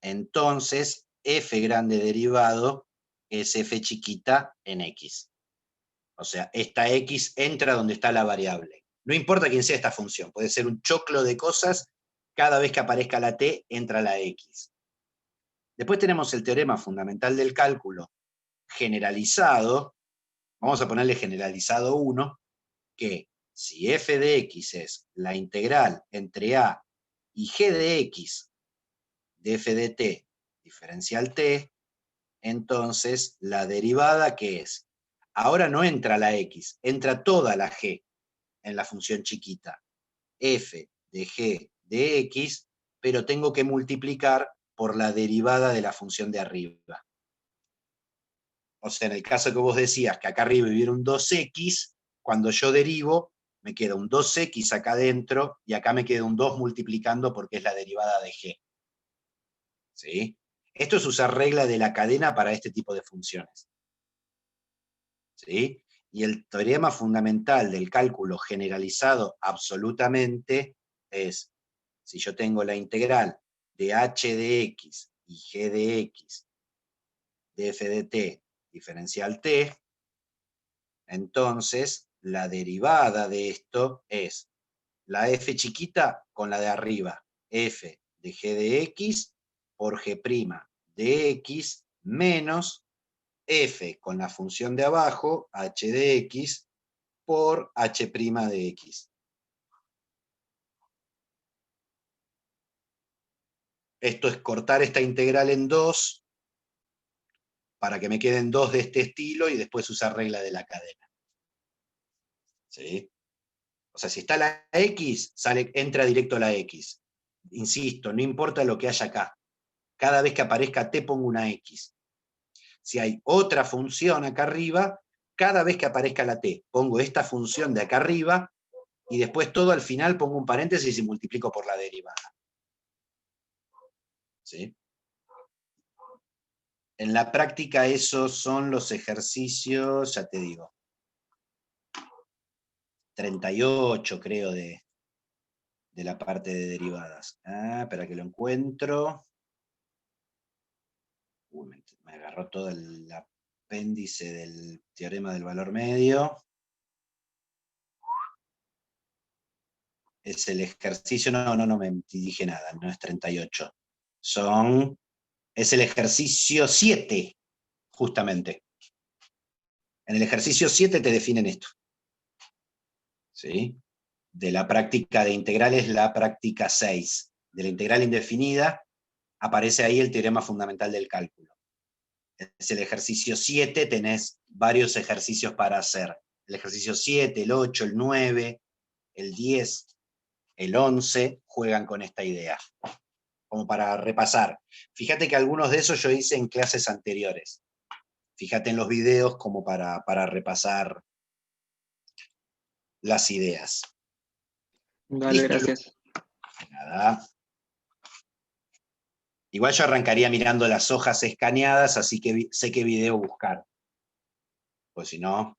entonces f grande derivado es f chiquita en x. O sea, esta x entra donde está la variable. No importa quién sea esta función, puede ser un choclo de cosas, cada vez que aparezca la t, entra la x. Después tenemos el teorema fundamental del cálculo generalizado, vamos a ponerle generalizado 1, que si f de x es la integral entre a y g de x de f de t diferencial t, entonces la derivada, ¿qué es? Ahora no entra la x, entra toda la g en la función chiquita, f de g de x, pero tengo que multiplicar por la derivada de la función de arriba. O sea, en el caso que vos decías que acá arriba hubiera un 2x, cuando yo derivo, me queda un 2x acá adentro, y acá me queda un 2 multiplicando porque es la derivada de g. ¿Sí? Esto es usar regla de la cadena para este tipo de funciones. ¿Sí? Y el teorema fundamental del cálculo generalizado absolutamente es, si yo tengo la integral de h de x y g de x de f de t diferencial t, entonces la derivada de esto es la f chiquita con la de arriba, f de g de x por g' de x menos f con la función de abajo, h de x, por h' de x. Esto es cortar esta integral en 2 para que me queden 2 de este estilo y después usar regla de la cadena. ¿Sí? O sea, si está la X, entra directo a la X. Insisto, no importa lo que haya acá. Cada vez que aparezca T pongo una X. Si hay otra función acá arriba, cada vez que aparezca la T, pongo esta función de acá arriba, y después todo al final pongo un paréntesis y multiplico por la derivada. ¿Sí? En la práctica esos son los ejercicios, ya te digo, 38 creo de la parte de derivadas. Espera que lo encuentro. Me agarró todo el apéndice del teorema del valor medio. Es el ejercicio, no me dije nada, no es 38. Es el ejercicio 7, justamente. En el ejercicio 7 te definen esto. ¿Sí? De la práctica de integrales, la práctica 6. De la integral indefinida, aparece ahí el teorema fundamental del cálculo. Es el ejercicio 7, tenés varios ejercicios para hacer. El ejercicio 7, el 8, el 9, el 10, el 11, juegan con esta idea. Como para repasar. Fíjate que algunos de esos yo hice en clases anteriores. Fíjate en los videos como para repasar las ideas. Dale, Listo. gracias. Nada. Igual yo arrancaría mirando las hojas escaneadas, así que sé qué video buscar. Pues si no,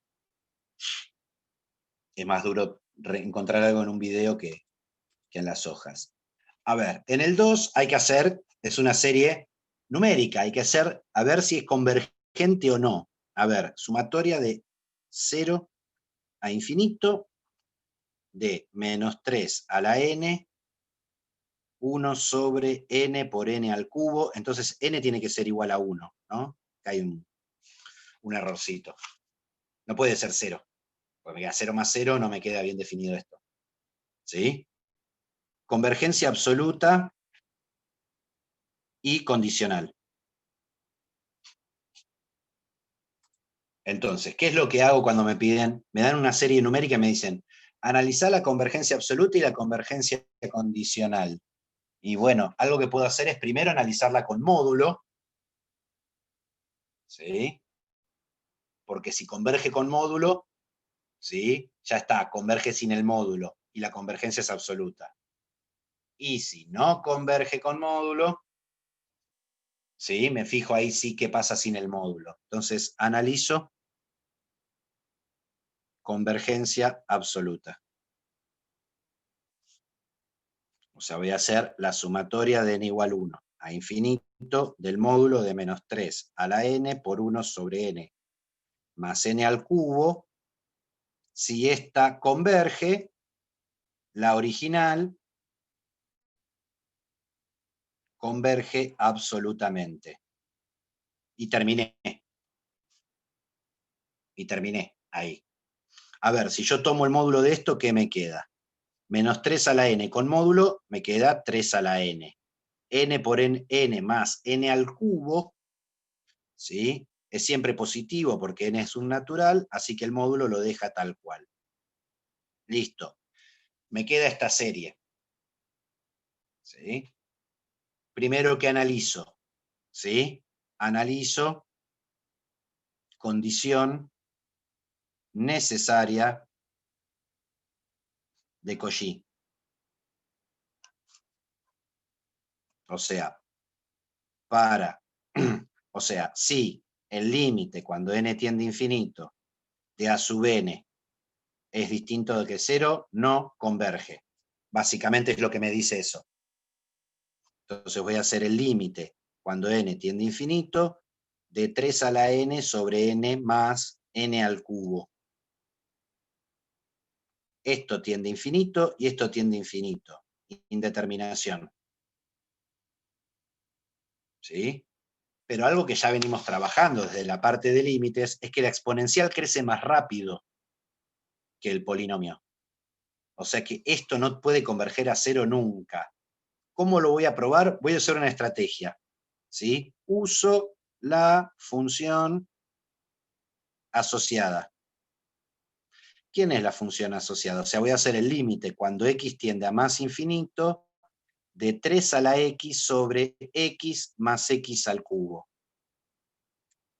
es más duro encontrar algo en un video que en las hojas. A ver, en el 2 hay que hacer, es una serie numérica, hay que hacer, a ver si es convergente o no. A ver, sumatoria de 0 a infinito, de menos 3 a la n, 1 sobre n por n al cubo, entonces n tiene que ser igual a 1, ¿no? Hay un errorcito. No puede ser 0, porque me queda 0 más 0, no me queda bien definido esto. ¿Sí? Convergencia absoluta y condicional. Entonces, ¿qué es lo que hago cuando me piden? Me dan una serie numérica y me dicen, analizar la convergencia absoluta y la convergencia condicional. Y bueno, algo que puedo hacer es primero analizarla con módulo, ¿sí? Porque si converge con módulo, ¿sí? Ya está, converge sin el módulo, y la convergencia es absoluta. Y si no converge con módulo, ¿sí? Me fijo ahí sí qué pasa sin el módulo. Entonces, analizo convergencia absoluta. O sea, voy a hacer la sumatoria de n igual 1 a infinito del módulo de menos 3 a la n por 1 sobre n más n al cubo. Si esta converge, la original converge absolutamente. Y terminé. Ahí. A ver, si yo tomo el módulo de esto, ¿qué me queda? Menos 3 a la n con módulo, me queda 3 a la n. N por n más n al cubo, ¿sí? Es siempre positivo porque n es un natural, así que el módulo lo deja tal cual. Listo. Me queda esta serie. ¿Sí? Primero que analizo, ¿sí? Analizo condición necesaria de Cauchy. O sea, si el límite cuando n tiende a infinito de a sub n es distinto de que 0, no converge. Básicamente es lo que me dice eso. Entonces voy a hacer el límite cuando n tiende a infinito de 3 a la n sobre n más n al cubo. Esto tiende a infinito y esto tiende a infinito. Indeterminación. ¿Sí? Pero algo que ya venimos trabajando desde la parte de límites es que la exponencial crece más rápido que el polinomio. O sea que esto no puede converger a 0 nunca. ¿Cómo lo voy a probar? Voy a usar una estrategia. ¿Sí? Uso la función asociada. ¿quién es la función asociada? O sea, voy a hacer el límite cuando x tiende a más infinito de 3 a la x sobre x más x al cubo.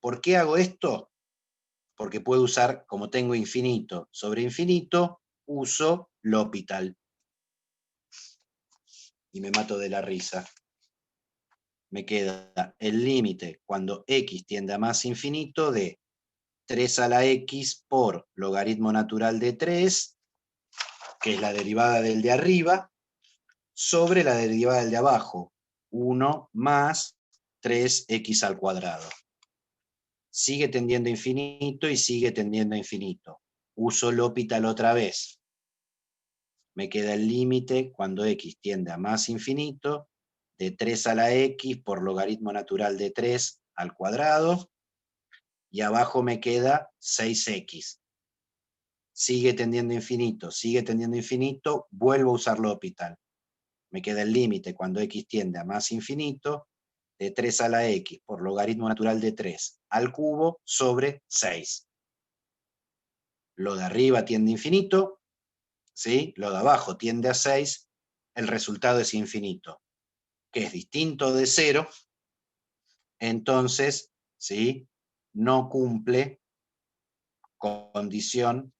¿Por qué hago esto? Porque puedo usar, como tengo infinito sobre infinito, uso L'Hopital. Y me mato de la risa. Me queda el límite cuando x tiende a más infinito de 3 a la x por logaritmo natural de 3, que es la derivada del de arriba, sobre la derivada del de abajo, 1 más 3x al cuadrado. Sigue tendiendo a infinito y sigue tendiendo a infinito. Uso L'Hopital otra vez. Me queda el límite cuando x tiende a más infinito de 3 a la x por logaritmo natural de 3 al cuadrado, y abajo me queda 6x. Sigue tendiendo a infinito, vuelvo a usar L'Hopital. Me queda el límite cuando x tiende a más infinito de 3 a la x por logaritmo natural de 3 al cubo sobre 6. Lo de arriba tiende a infinito, ¿sí? Lo de abajo tiende a 6, el resultado es infinito, que es distinto de 0, entonces, ¿sí? No cumple condición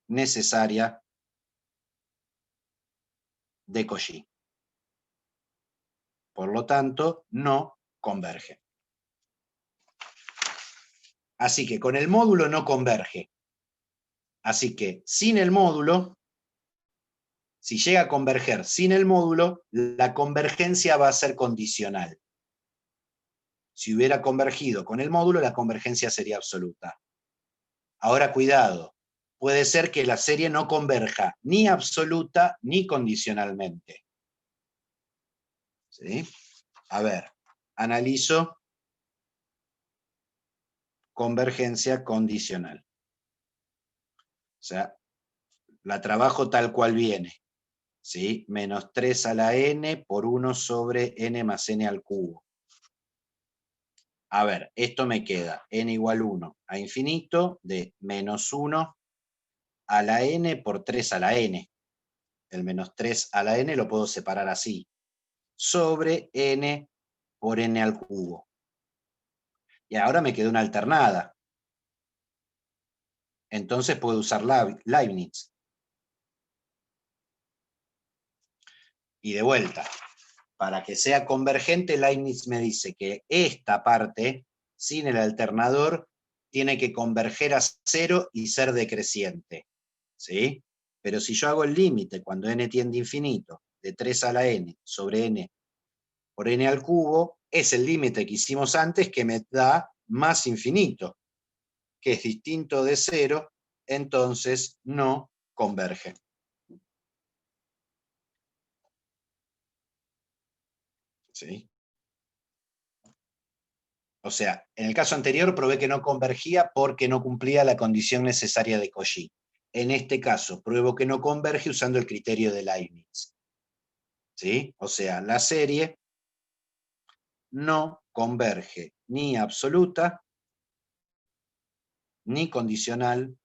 necesaria de Cauchy. Por lo tanto, no converge. Así que con el módulo no converge. Así que sin el módulo, si llega a converger sin el módulo, la convergencia va a ser condicional. Si hubiera convergido con el módulo, la convergencia sería absoluta. Ahora, cuidado, puede ser que la serie no converja ni absoluta ni condicionalmente. ¿Sí? A ver, analizo convergencia condicional. O sea, la trabajo tal cual viene. ¿Sí? Menos 3 a la n por 1 sobre n más n al cubo. A ver, esto me queda n igual 1 a infinito de menos 1 a la n por 3 a la n. El menos 3 a la n lo puedo separar así. Sobre n por n al cubo. Y ahora me queda una alternada. Entonces puedo usar Leibniz. Y de vuelta, para que sea convergente, Leibniz me dice que esta parte, sin el alternador, tiene que converger a 0 y ser decreciente. ¿Sí? Pero si yo hago el límite cuando n tiende a infinito, de 3 a la n sobre n por n al cubo, es el límite que hicimos antes que me da más infinito, que es distinto de 0, entonces no converge. ¿Sí? O sea, en el caso anterior probé que no convergía porque no cumplía la condición necesaria de Cauchy. En este caso, pruebo que no converge usando el criterio de Leibniz. ¿Sí? O sea, la serie no converge ni absoluta ni condicionalmente.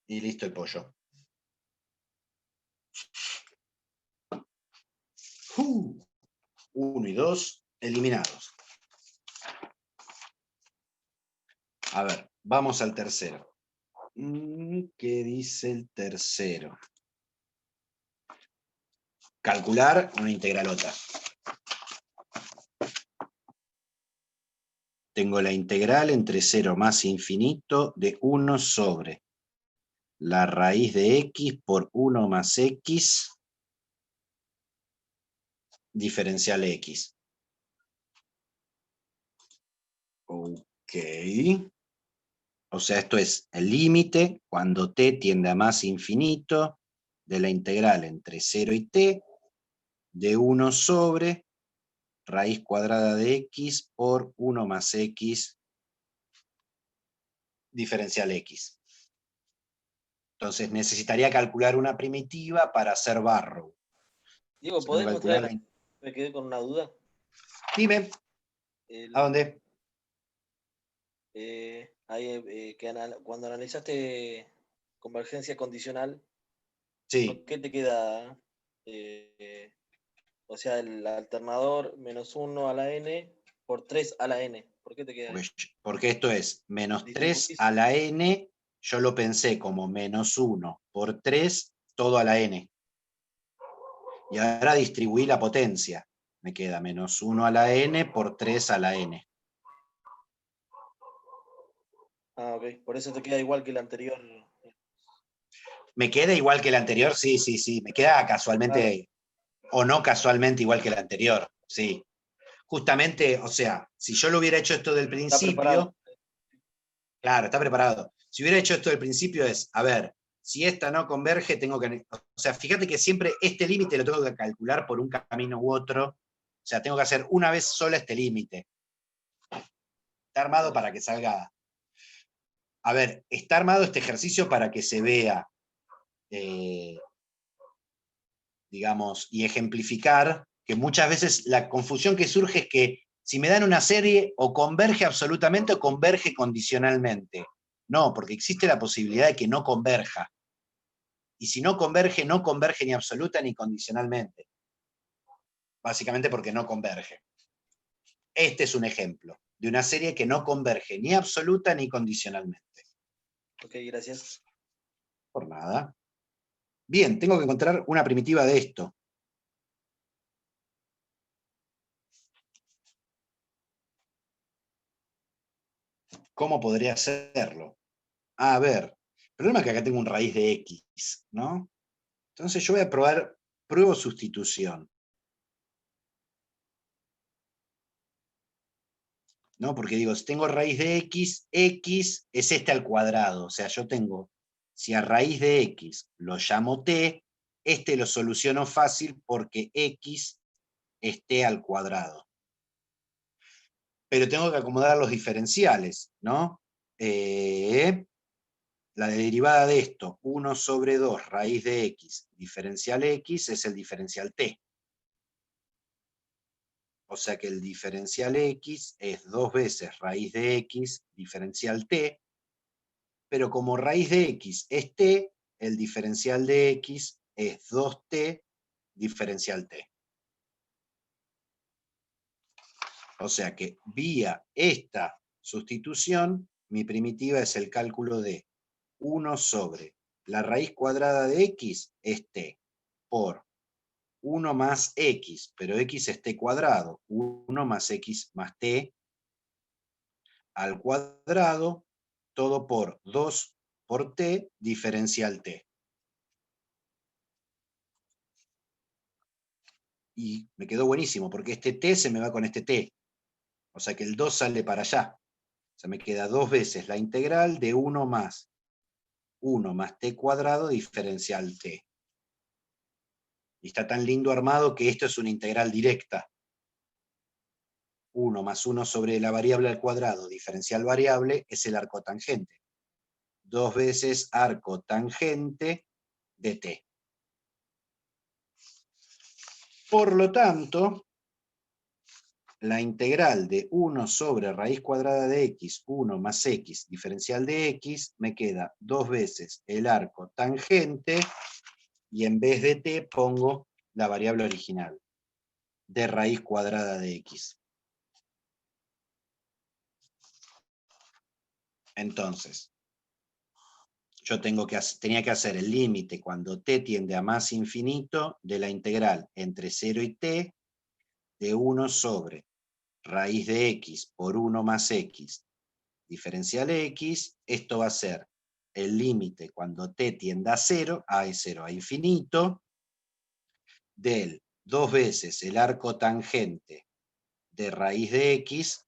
Y listo el pollo. 1 y 2 eliminados. A ver, vamos al tercero. ¿Qué dice el tercero? Calcular una integralota. Tengo la integral entre 0 más infinito de 1 sobre la raíz de x por 1 más x diferencial x. Ok. O sea, esto es el límite cuando t tiende a más infinito de la integral entre 0 y t de 1 sobre raíz cuadrada de x por 1 más x diferencial x. Entonces necesitaría calcular una primitiva para hacer Barrow. Diego, Si ¿podés tengo que calcular mostrar? Me quedé con una duda. Dime, El- ¿a dónde? ahí, cuando analizaste convergencia condicional, ¿por Sí. qué te queda, o sea, el alternador -1 a la n por 3 a la n? ¿Por qué te queda eso? Porque esto es menos 3 Distribuís. a la n, yo lo pensé como -1 por 3, todo a la n. Y ahora distribuí la potencia. Me queda -1 a la n por 3 a la n. Ah, ok. Por eso te queda igual que el anterior. ¿Me queda igual que el anterior? Sí, sí, sí. Me queda Claro. casualmente, o no casualmente igual que el anterior. Sí. Justamente, o sea, si yo lo hubiera hecho esto del Está preparado. principio, claro, está preparado. Si hubiera hecho esto del principio es, a ver, si esta no converge, tengo que... O sea, fíjate que siempre este límite lo tengo que calcular por un camino u otro. O sea, tengo que hacer una vez sola este límite. Está armado para que salga... A ver, está armado este ejercicio para que se vea, digamos, y ejemplificar que muchas veces la confusión que surge es que si me dan una serie o converge absolutamente o converge condicionalmente. No, porque existe la posibilidad de que no converja. Y si no converge, no converge ni absoluta ni condicionalmente. Básicamente porque no converge. Este es un ejemplo de una serie que no converge ni absoluta ni condicionalmente. Ok, gracias. Por nada. Bien, tengo que encontrar una primitiva de esto. ¿Cómo podría hacerlo? A ver, el problema es que acá tengo un raíz de x, ¿no? Entonces yo voy a probar, pruebo sustitución. ¿No? Porque digo, si tengo raíz de x, x es este al cuadrado. O sea, yo tengo, si a raíz de x lo llamo t, este lo soluciono fácil porque x es t al cuadrado. Pero tengo que acomodar los diferenciales, ¿no? La derivada de esto, 1 sobre 2 raíz de x, diferencial x, es el diferencial t. O sea que el diferencial x es 2 veces raíz de x, diferencial t, pero como raíz de x es t, el diferencial de x es 2t, diferencial t. O sea que vía esta sustitución, mi primitiva es el cálculo de 1 sobre la raíz cuadrada de x es t, por 1 más x, pero x es t cuadrado, 1 más x más t al cuadrado, todo por 2 por t, diferencial t. Y me quedó buenísimo, porque este t se me va con este t. O sea que el 2 sale para allá. O sea, me queda 2 veces la integral de 1 más t cuadrado diferencial t. Y está tan lindo armado que esto es una integral directa. 1 más 1 sobre la variable al cuadrado, diferencial variable, es el arco tangente. 2 veces arco tangente de t. Por lo tanto, la integral de 1 sobre raíz cuadrada de x, 1 más x, diferencial de x, me queda 2 veces el arco tangente, y en vez de t pongo la variable original, de raíz cuadrada de x. Entonces, yo tenía que hacer el límite cuando t tiende a más infinito de la integral entre 0 y t de 1 sobre raíz de x por 1 más x, diferencial x. Esto va a ser el límite cuando t tienda a 0, a es 0 a infinito, del 2 veces el arco tangente de raíz de x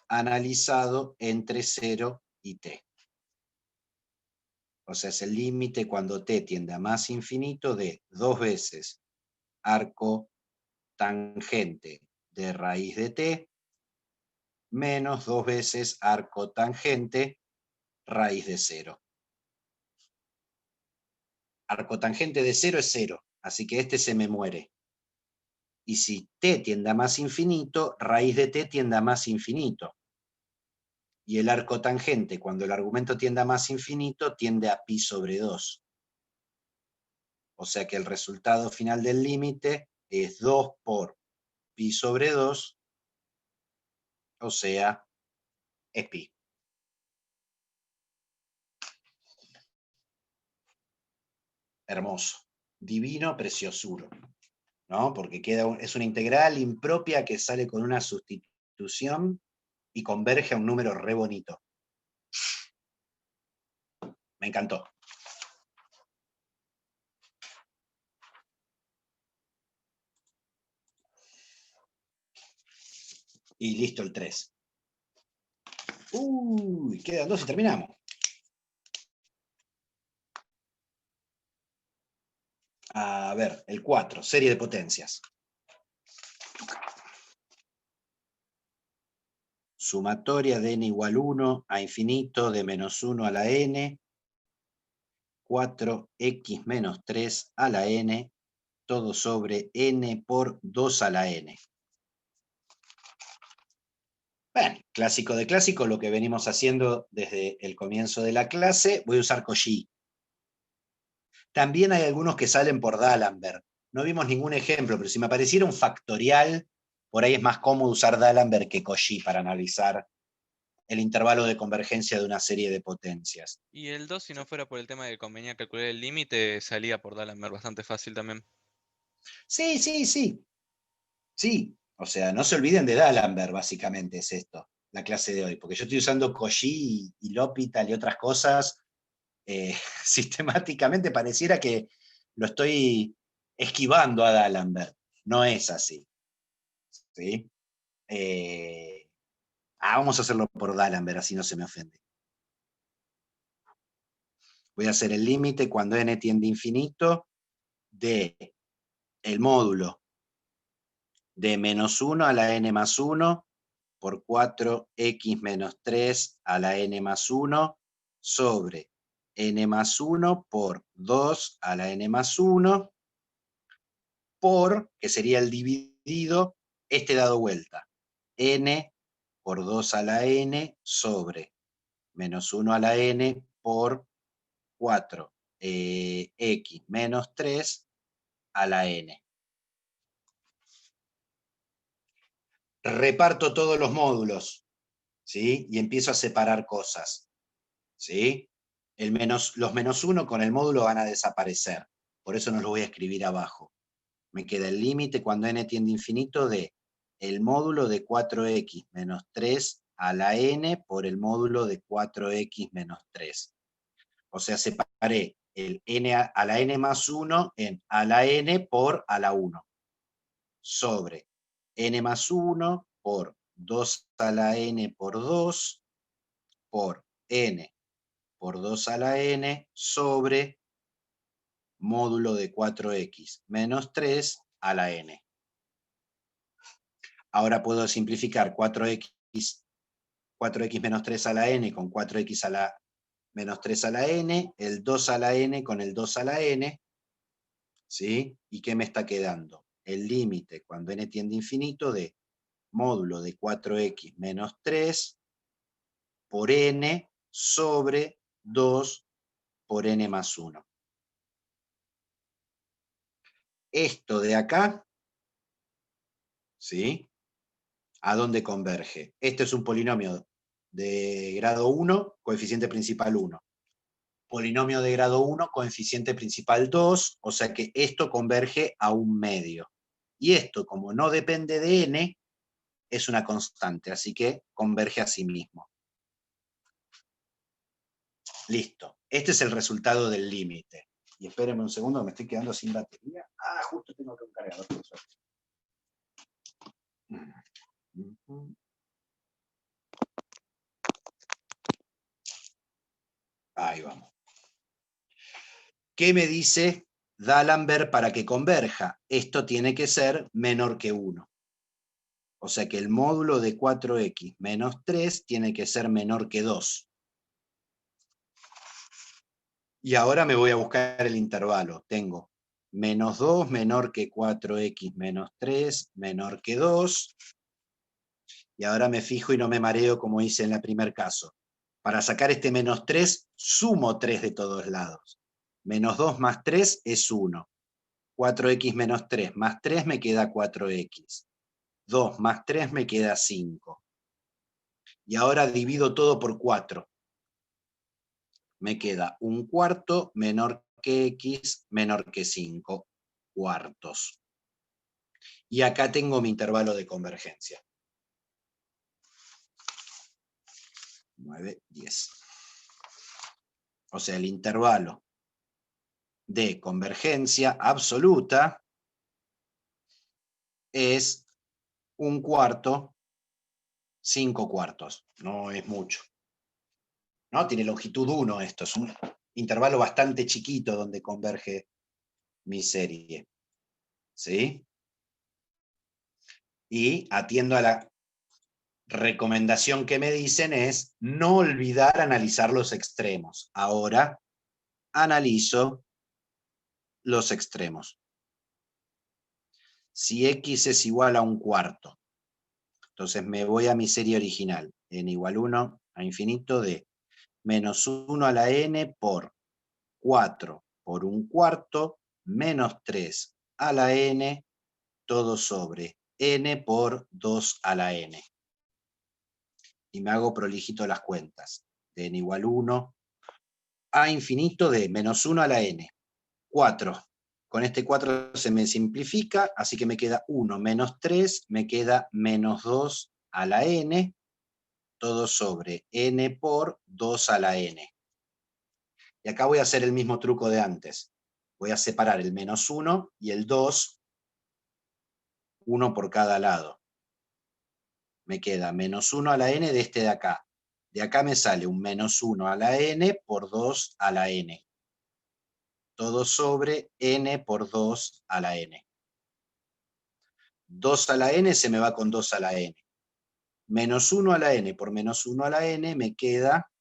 analizado entre 0 y t. O sea, es el límite cuando t tiende a más infinito de 2 veces arco tangente de raíz de t menos 2 veces arco tangente raíz de 0. Arco tangente de 0 es 0, así que este se me muere. Y si t tiende a más infinito, raíz de t tiende a más infinito. Y el arco tangente, cuando el argumento tiende a más infinito, tiende a pi sobre 2. O sea que el resultado final del límite es 2 por pi sobre 2, o sea, es pi. Hermoso, divino, preciosuro, ¿no? Porque es una integral impropia que sale con una sustitución y converge a un número re bonito. Me encantó. Y listo el 3. Uy, quedan 2 y terminamos. A ver, el 4, serie de potencias. Sumatoria de n igual 1 a infinito de menos 1 a la n, 4x menos 3 a la n, todo sobre n por 2 a la n. Bueno, clásico de clásico, lo que venimos haciendo desde el comienzo de la clase. Voy a usar Cauchy. También hay algunos que salen por D'Alembert. No vimos ningún ejemplo, pero si me apareciera un factorial, por ahí es más cómodo usar D'Alembert que Cauchy para analizar el intervalo de convergencia de una serie de potencias. Y el 2, si no fuera por el tema de que convenía calcular el límite, salía por D'Alembert bastante fácil también. Sí, sí, sí. Sí, o sea, no se olviden de D'Alembert, básicamente es esto, la clase de hoy, porque yo estoy usando Cauchy y L'Hopital y otras cosas, sistemáticamente pareciera que lo estoy esquivando a D'Alembert. No es así. ¿Sí? Vamos a hacerlo por D'Alembert, así no se me ofende. Voy a hacer el límite cuando n tiende a infinito de el módulo de menos 1 a la n más 1 por 4x menos 3 a la n más 1 sobre n más 1 por 2 a la n más 1 por, que sería el dividido, este dado vuelta, n por 2 a la n sobre menos 1 a la n por 4x menos 3 a la n. Reparto todos los módulos, ¿sí? Y empiezo a separar cosas, ¿sí? Los menos 1 con el módulo van a desaparecer, por eso no lo voy a escribir abajo. Me queda el límite cuando n tiende a infinito de el módulo de 4x menos 3 a la n por el módulo de 4x menos 3. O sea, separé el n a la n más 1 en a la n por a la 1, sobre n más 1 por 2 a la n por 2 por n por 2 a la n sobre módulo de 4x menos 3 a la n. Ahora puedo simplificar 4x menos 3 a la n con 4x a la menos 3 a la n, el 2 a la n con el 2 a la n, ¿sí? ¿Y qué me está quedando? El límite cuando n tiende a infinito de módulo de 4x menos 3 por n sobre 2 por n más 1. Esto de acá, ¿sí? ¿A dónde converge? Este es un polinomio de grado 1, coeficiente principal 1. Polinomio de grado 1, coeficiente principal 2, o sea que esto converge a un medio. Y esto, como no depende de n, es una constante, así que converge a sí mismo. Listo. Este es el resultado del límite. Y espérenme un segundo, me estoy quedando sin batería. Ah, justo tengo que un cargador. Ahí vamos. ¿Qué me dice D'Alembert para que converja? Esto tiene que ser menor que 1. O sea que el módulo de 4x menos 3 tiene que ser menor que 2. Y ahora me voy a buscar el intervalo. Tengo menos 2 menor que 4x menos 3 menor que 2. Y ahora me fijo y no me mareo como hice en el primer caso. Para sacar este menos 3, sumo 3 de todos lados. Menos 2 más 3 es 1. 4x menos 3 más 3 me queda 4x. 2 más 3 me queda 5. Y ahora divido todo por 4. Me queda 1/4 menor que x menor que 5 cuartos. Y acá tengo mi intervalo de convergencia. 9, 10. O sea, el intervalo de convergencia absoluta es 1/4, 5 cuartos. No es mucho. ¿No? Tiene longitud 1 esto. Es un intervalo bastante chiquito donde converge mi serie. ¿Sí? Y atiendo a la recomendación que me dicen es no olvidar analizar los extremos. Ahora analizo los extremos. Si x es igual a 1/4, entonces me voy a mi serie original, n igual 1 a infinito de menos 1 a la n por 4 por 1/4 menos 3 a la n, todo sobre n por 2 a la n. Y me hago prolijito las cuentas. De n igual 1 a infinito de menos 1 a la n. 4. Con este 4 se me simplifica, así que me queda 1 menos 3, me queda menos 2 a la n, todo sobre n por 2 a la n. Y acá voy a hacer el mismo truco de antes. Voy a separar el menos 1 y el 2, 1 por cada lado. Me queda menos 1 a la n de este de acá. De acá me sale un menos 1 a la n por 2 a la n. Todo sobre n por 2 a la n. 2 a la n se me va con 2 a la n. Menos 1 a la n por menos 1 a la n me queda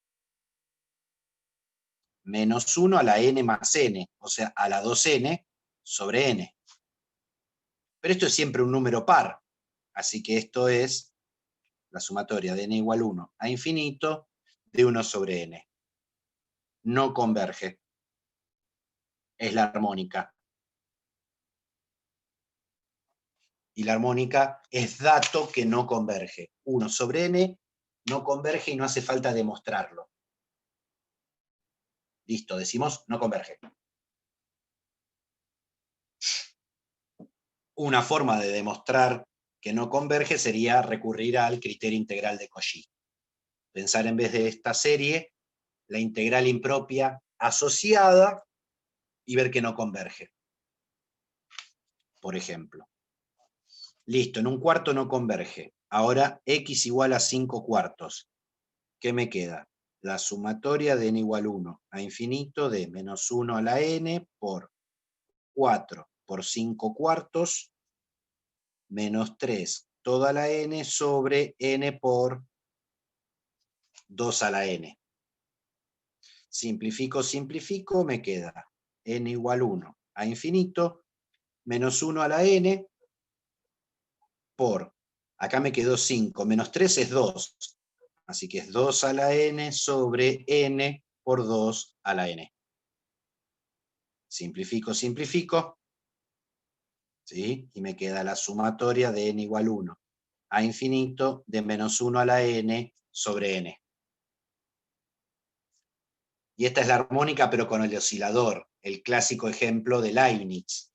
menos 1 a la n más n, o sea, a la 2n sobre n. Pero esto es siempre un número par, así que esto es la sumatoria de n igual 1 a infinito de 1 sobre n. No converge. Es la armónica. Y la armónica es dato que no converge. 1 sobre n no converge y no hace falta demostrarlo. Listo, decimos no converge. Una forma de demostrar que no converge sería recurrir al criterio integral de Cauchy. Pensar en vez de esta serie, la integral impropia asociada y ver que no converge. Por ejemplo. Listo, en 1/4 no converge. Ahora x igual a 5 cuartos. ¿Qué me queda? La sumatoria de n igual 1 a infinito de menos 1 a la n por 4 por 5 cuartos menos 3 toda la n sobre n por 2 a la n. Simplifico, simplifico, me queda n igual 1 a infinito menos 1 a la n por, acá me quedó 5, menos 3 es 2, así que es 2 a la n sobre n por 2 a la n. Simplifico, simplifico, ¿sí? Y me queda la sumatoria de n igual 1 a infinito de menos 1 a la n sobre n. Y esta es la armónica, pero con el oscilador, el clásico ejemplo de Leibniz,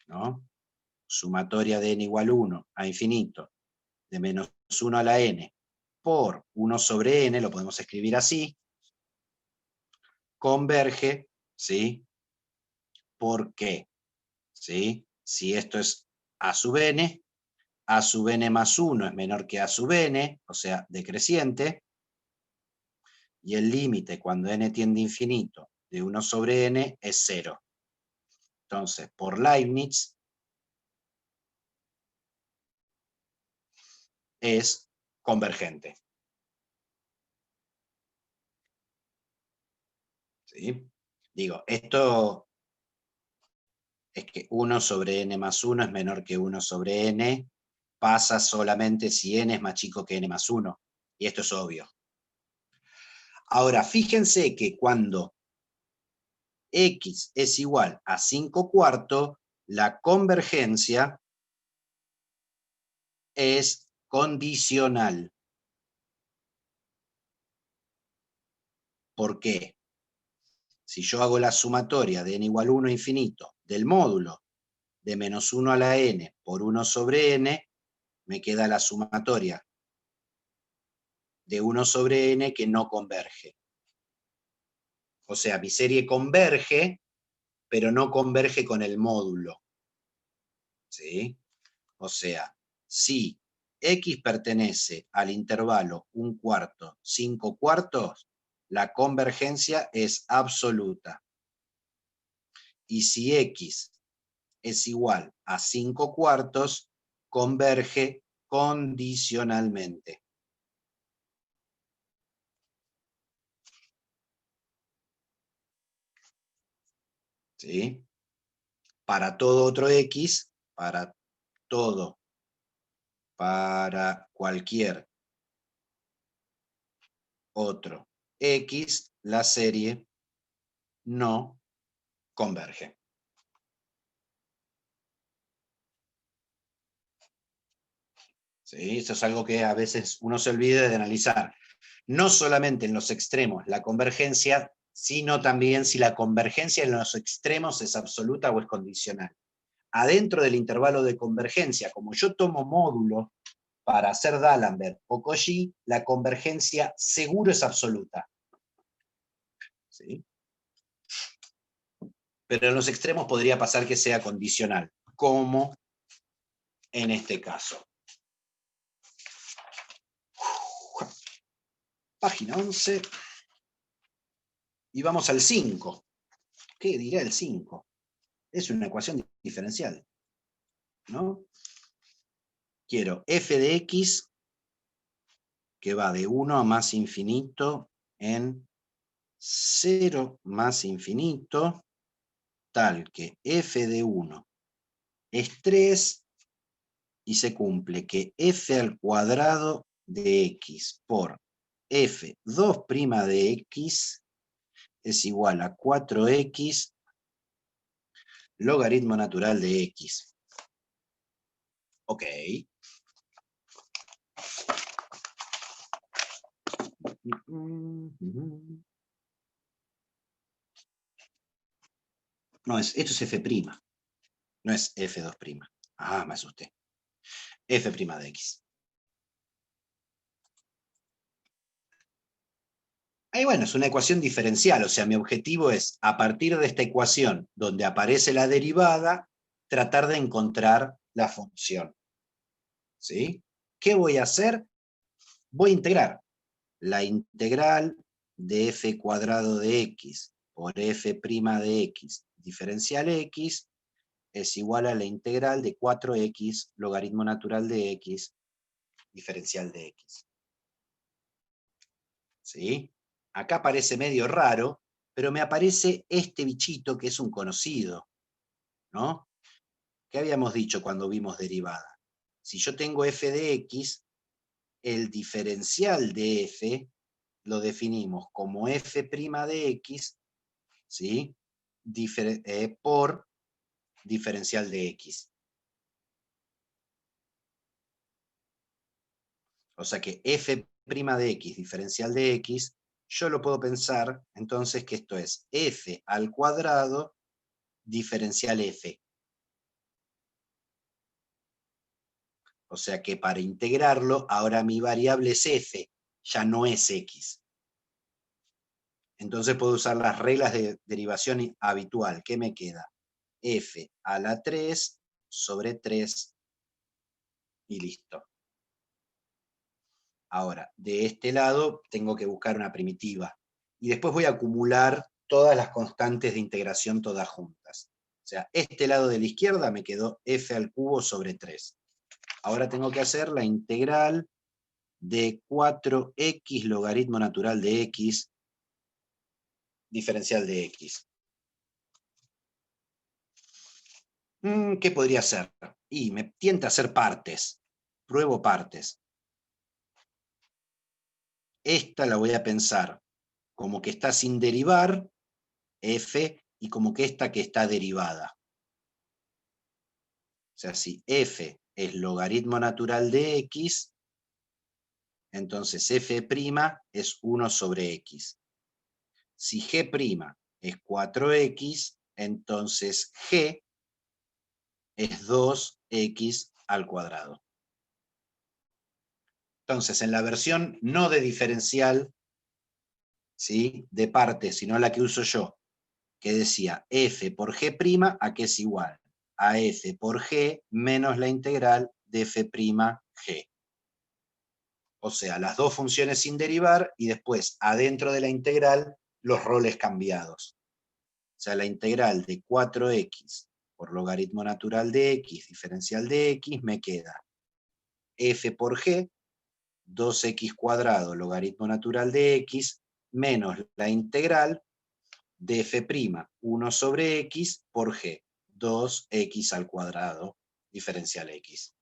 ¿no? Sumatoria de n igual 1 a infinito de menos 1 a la n por 1 sobre n, lo podemos escribir así, converge, ¿sí? ¿Por qué? ¿Sí? Si esto es a sub n más 1 es menor que a sub n, o sea, decreciente, y el límite cuando n tiende a infinito de 1 sobre n es 0. Entonces, por Leibniz, es convergente. ¿Sí? Digo, esto es que 1 sobre n más 1 es menor que 1 sobre n, pasa solamente si n es más chico que n más 1, y esto es obvio. Ahora, fíjense que cuando x es igual a 5/4, la convergencia es condicional. ¿Por qué? Si yo hago la sumatoria de n igual 1 infinito del módulo de menos 1 a la n por 1 sobre n, me queda la sumatoria de 1 sobre n que no converge. O sea, mi serie converge, pero no converge con el módulo. ¿Sí? O sea, si x pertenece al intervalo 1/4, 5/4, la convergencia es absoluta. Y si x es igual a 5/4, converge condicionalmente. ¿Sí? Para todo otro x, para cualquier otro x, la serie no converge. ¿Sí? Eso es algo que a veces uno se olvida de analizar. No solamente en los extremos la convergencia, sino también si la convergencia en los extremos es absoluta o es condicional. Adentro del intervalo de convergencia, como yo tomo módulo para hacer D'Alembert o Cauchy, la convergencia seguro es absoluta. ¿Sí? Pero en los extremos podría pasar que sea condicional, como en este caso. Página 11. Y vamos al 5. ¿Qué dirá el 5? Es una ecuación diferencial, ¿no? Quiero f de x que va de 1 a más infinito en 0 más infinito, tal que f de 1 es 3 y se cumple que f al cuadrado de x por f2' de x es igual a 4x logaritmo natural de x. Ok. No, esto es f', no es f2'. Ah, me asusté. F' de x. Ahí bueno, es una ecuación diferencial, o sea, mi objetivo es, a partir de esta ecuación, donde aparece la derivada, tratar de encontrar la función. ¿Sí? ¿Qué voy a hacer? Voy a integrar la integral de f cuadrado de x por f' de x diferencial x es igual a la integral de 4x logaritmo natural de x diferencial de x. ¿Sí? Acá parece medio raro, pero me aparece este bichito que es un conocido, ¿no? ¿Qué habíamos dicho cuando vimos derivada? Si yo tengo f de x, el diferencial de f lo definimos como f' de x, ¿sí? Por diferencial de x. O sea que f' de x diferencial de x, yo lo puedo pensar entonces que esto es f al cuadrado diferencial f. O sea que para integrarlo, ahora mi variable es f, ya no es x. Entonces puedo usar las reglas de derivación habitual. ¿Qué me queda? F a la 3 sobre 3 y listo. Ahora, de este lado tengo que buscar una primitiva. Y después voy a acumular todas las constantes de integración todas juntas. O sea, este lado de la izquierda me quedó f al cubo sobre 3. Ahora tengo que hacer la integral de 4x logaritmo natural de x diferencial de x. ¿Qué podría ser? Y me tienta a hacer partes. Pruebo partes. Esta la voy a pensar como que está sin derivar, f, y como que esta que está derivada. O sea, si f es logaritmo natural de x, entonces f' es 1 sobre x. Si g' es 4x, entonces g es 2x al cuadrado. Entonces, en la versión no de diferencial, ¿sí?, de parte, sino la que uso yo, que decía f por g', ¿a qué es igual? A f por g menos la integral de f'(g). O sea, las dos funciones sin derivar y después, adentro de la integral, los roles cambiados. O sea, la integral de 4x por logaritmo natural de x, diferencial de x, me queda f por g, 2x² logaritmo natural de x, menos la integral de f', 1 sobre x, por g, 2x al cuadrado, diferencial x.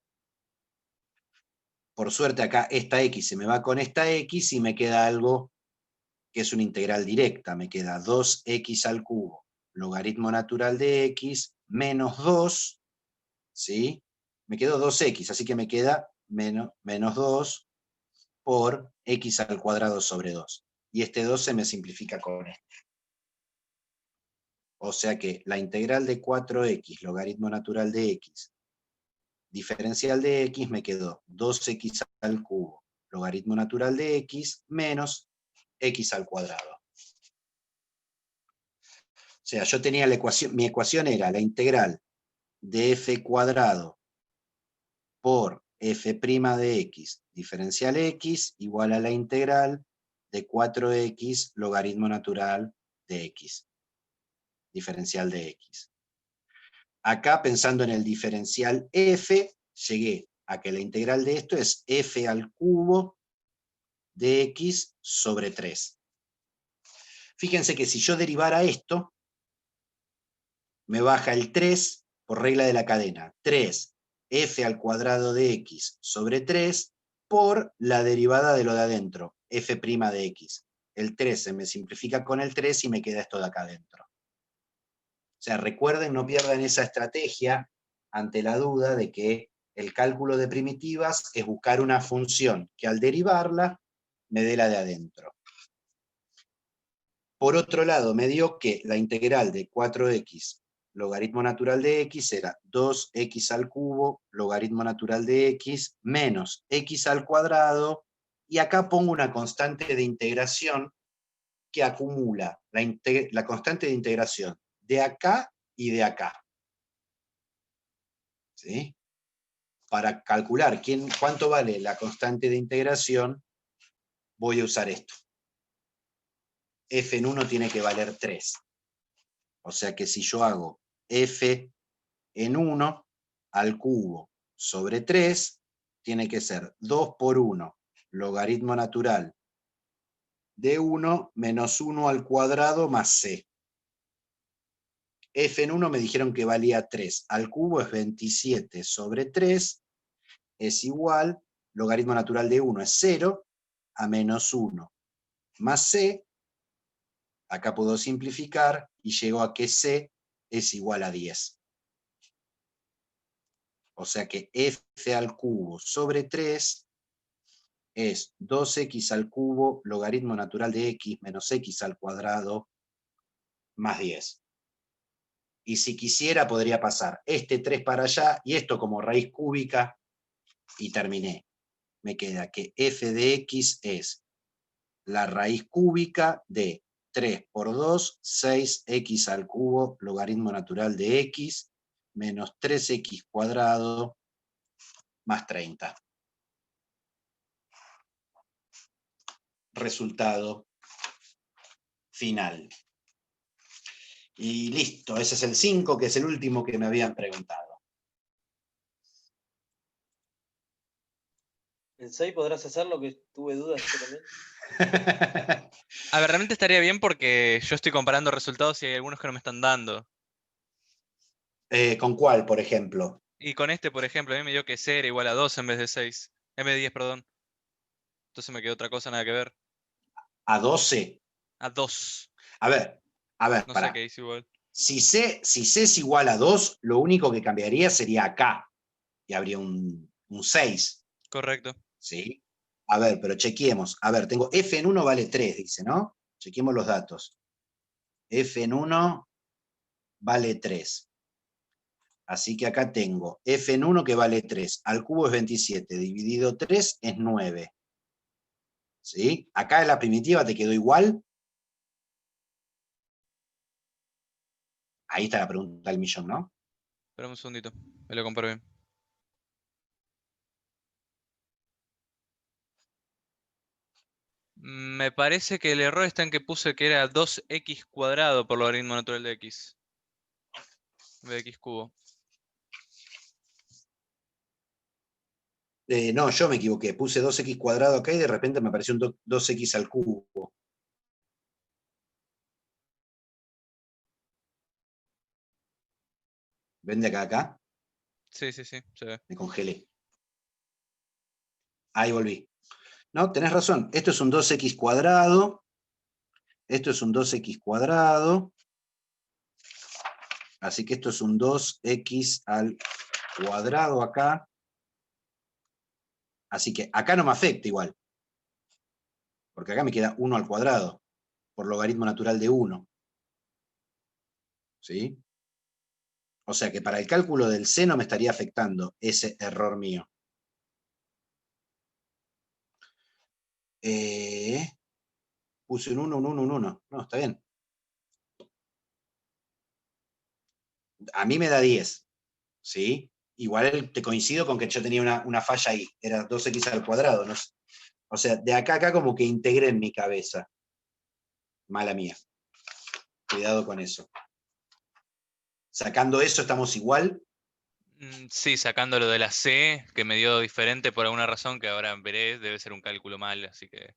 Por suerte acá esta x se me va con esta x y me queda algo que es una integral directa. Me queda 2x al cubo, logaritmo natural de x, menos 2, ¿sí? Me quedó 2x, así que me queda menos 2 por x al cuadrado sobre 2. Y este 2 se me simplifica con este. O sea que la integral de 4x, logaritmo natural de x, diferencial de x, me quedó 2x al cubo, logaritmo natural de x, menos x al cuadrado. O sea, yo tenía la ecuación, mi ecuación era la integral de f² por f' de x, diferencial x, igual a la integral de 4x logaritmo natural de x, diferencial de x. Acá, pensando en el diferencial f, llegué a que la integral de esto es f al cubo de x sobre 3. Fíjense que si yo derivara esto, me baja el 3 por regla de la cadena. 3 f al cuadrado de x sobre 3 por la derivada de lo de adentro, f' de x. El 3 se me simplifica con el 3 y me queda esto de acá adentro. O sea, recuerden, no pierdan esa estrategia ante la duda de que el cálculo de primitivas es buscar una función que al derivarla me dé la de adentro. Por otro lado, me dio que la integral de 4x logaritmo natural de x era 2x al cubo logaritmo natural de x menos x al cuadrado, y acá pongo una constante de integración que acumula la constante de integración de acá y de acá. ¿Sí? Para calcular cuánto vale la constante de integración, voy a usar esto. F en 1 tiene que valer 3. O sea que si yo hago f en 1 al cubo sobre 3, tiene que ser 2 por 1, logaritmo natural de 1 menos 1 al cuadrado más c. F en 1 me dijeron que valía 3, al cubo es 27 sobre 3, es igual, logaritmo natural de 1 es 0, a menos 1 más c, acá puedo simplificar y llego a que c es igual a 10. O sea que f al cubo sobre 3 es 2x al cubo logaritmo natural de x menos x al cuadrado más 10. Y si quisiera podría pasar este 3 para allá y esto como raíz cúbica y terminé. Me queda que f de x es la raíz cúbica de 3 por 2, 6x al cubo logaritmo natural de x menos 3x cuadrado más 30. Resultado final. Y listo, ese es el 5, que es el último que me habían preguntado. ¿El 6 podrás hacer lo que tuve dudas yo también? A ver, realmente estaría bien porque yo estoy comparando resultados y hay algunos que no me están dando. ¿Con cuál, por ejemplo? Y con este, por ejemplo, a mí me dio que C era igual a 2 en vez de 6. En vez de 10, perdón. Entonces me quedó otra cosa, nada que ver. A 12. A 2. A ver, No sé pará. qué dice igual. Si C es igual a 2, lo único que cambiaría sería acá. Y habría un 6. Correcto. ¿Sí? A ver, pero chequeemos. A ver, tengo F en 1 vale 3, dice, ¿no? Chequemos los datos. F en 1 vale 3. Así que acá tengo F en 1 que vale 3. Al cubo es 27. Dividido 3 es 9. ¿Sí? Acá en la primitiva te quedó igual. Ahí está la pregunta del millón, ¿no? Espera un segundito. Me lo comparo bien. Me parece que el error está en que puse que era 2x cuadrado por logaritmo natural de x. En vez de x cubo. No, yo me equivoqué. Puse 2x cuadrado acá y de repente me apareció un 2x al cubo. ¿Ven de acá a acá? Sí, sí, sí, se ve. Me congelé. Ahí volví. No, tenés razón. Esto es un 2x cuadrado. Esto es un 2x cuadrado. Así que esto es un 2x al cuadrado acá. Así que acá no me afecta igual. Porque acá me queda 1 al cuadrado. Por logaritmo natural de 1. ¿Sí? O sea que para el cálculo del seno me estaría afectando ese error mío. Puse un 1, un 1, un 1. No, está bien. A mí me da 10. ¿Sí? Igual te coincido con que yo tenía una falla ahí. Era 2x al cuadrado. ¿No? O sea, de acá a acá como que integré en mi cabeza. Mala mía. Cuidado con eso. Sacando eso, ¿estamos igual? Sí, sacando lo de la C, que me dio diferente por alguna razón que ahora veré, debe ser un cálculo mal, así que...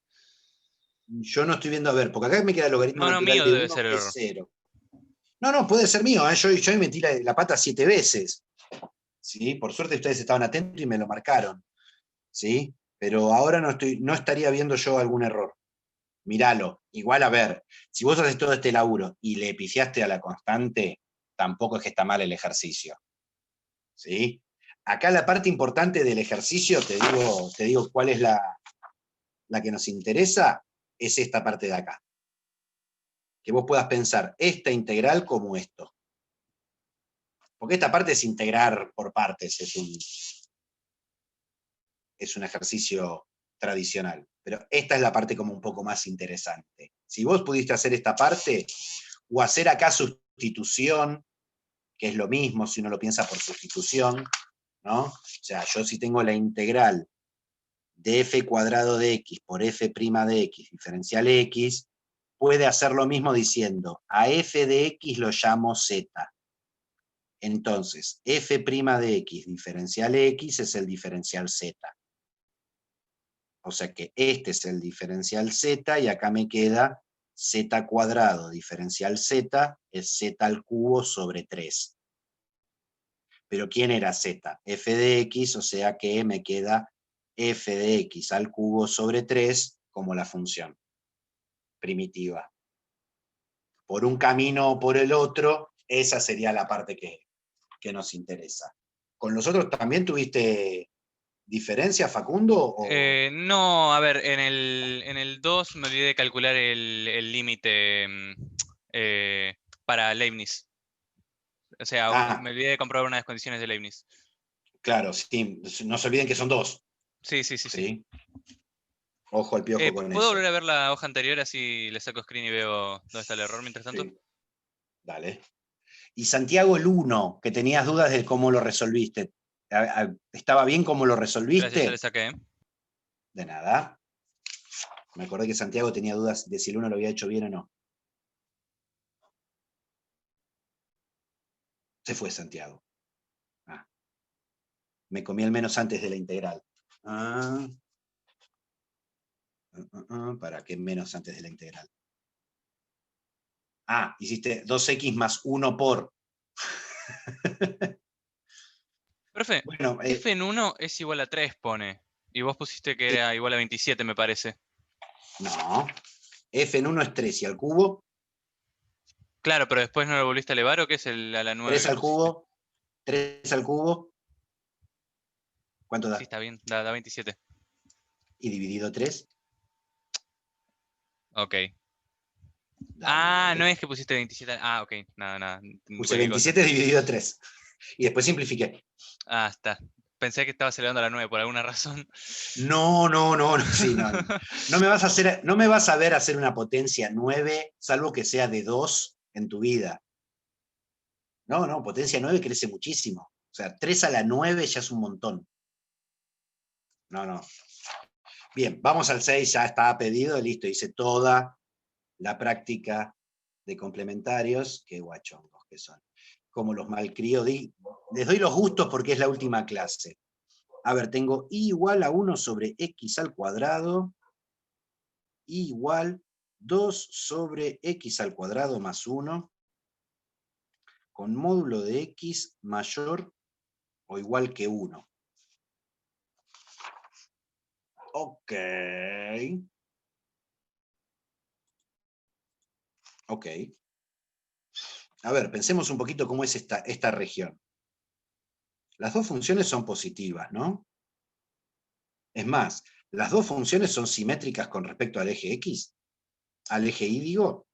Yo no estoy viendo, a ver, porque acá me queda el logaritmo No, no, natural mío de debe 1 ser el que es error. 0. No, no, puede ser mío. Yo ahí metí la pata 7 veces. ¿Sí? Por suerte ustedes estaban atentos y me lo marcaron. ¿Sí? Pero ahora no estaría viendo yo algún error. Míralo. Igual, a ver, si vos haces todo este laburo y le pifiaste a la constante, tampoco es que está mal el ejercicio. ¿Sí? Acá la parte importante del ejercicio, te digo cuál es la que nos interesa, es esta parte de acá. Que vos puedas pensar esta integral como esto. Porque esta parte es integrar por partes, es un ejercicio tradicional. Pero esta es la parte como un poco más interesante. Si vos pudiste hacer esta parte, o hacer acá sustitución, que es lo mismo si uno lo piensa por sustitución, ¿no? O sea, yo si tengo la integral de f cuadrado de x por f' de x diferencial x, puede hacer lo mismo diciendo, a f de x lo llamo z. Entonces, f' de x diferencial x es el diferencial z. O sea que este es el diferencial z y acá me queda z cuadrado diferencial z es z al cubo sobre 3. Pero ¿quién era z? F de x, o sea que me queda f de x al cubo sobre 3 como la función primitiva. Por un camino o por el otro, esa sería la parte que nos interesa. ¿Con los otros también tuviste diferencia, Facundo? No, a ver, en el 2 me olvidé de calcular el límite para Leibniz. O sea, me olvidé de comprobar una de las condiciones de Leibniz. Claro, sí, no se olviden que son 2. Sí, sí, sí, sí. ¿Sí? Ojo al piojo con ¿Puedo eso. volver a ver la hoja anterior así le saco screen y veo dónde está el error mientras tanto? Sí. Dale. Y Santiago, el 1, que tenías dudas de cómo lo resolviste. ¿Estaba bien cómo lo Gracias, ya resolviste? le saqué. De nada. Me acordé que Santiago tenía dudas de si el 1 lo había hecho bien o no. Se fue Santiago. Me comí al menos antes de la integral. ¿Para qué menos antes de la integral? Hiciste 2x más 1 por. Profe, Bueno, f en 1 es igual a 3, pone. Y vos pusiste que era igual a 27, me parece. no. F en 1 es 3 y al cubo, Claro, pero después no lo volviste a elevar, ¿o qué es a la 9 3 que al pusiste? cubo, 3 al cubo. ¿Cuánto da? Sí, está bien, da 27. Y dividido 3. Ok. Dale. No es que pusiste 27. Ok, nada. Puse Cualquier cosa. 27 dividido 3. Y después simplifiqué. Está. Pensé que estabas elevando a la 9 por alguna razón. No, sí, no. No me vas a ver hacer una potencia 9, salvo que sea de 2 en tu vida. No, potencia 9 crece muchísimo. O sea, 3 a la 9 ya es un montón. No. Bien, vamos al 6, ya está pedido, listo, hice toda la práctica de complementarios. Qué guachongos que son. Como los malcrio, les doy los gustos porque es la última clase. A ver, tengo y igual a 1 sobre x al cuadrado, y igual 2 sobre x al cuadrado más 1, con módulo de x mayor o igual que 1. Ok. A ver, pensemos un poquito cómo es esta región. Las dos funciones son positivas, ¿no? Es más, las dos funciones son simétricas con respecto al eje X. Al eje Y, digo.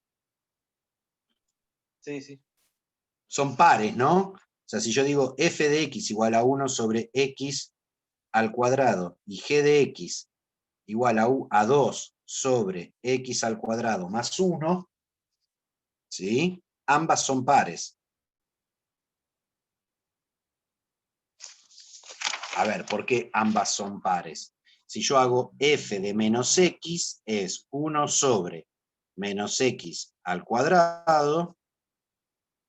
Sí. Son pares, ¿no? O sea, si yo digo f de x igual a 1 sobre x al cuadrado y g de x igual a 2 sobre x al cuadrado más 1, ¿sí? Ambas son pares. A ver, ¿por qué ambas son pares? Si yo hago f de menos x, es 1 sobre menos x al cuadrado,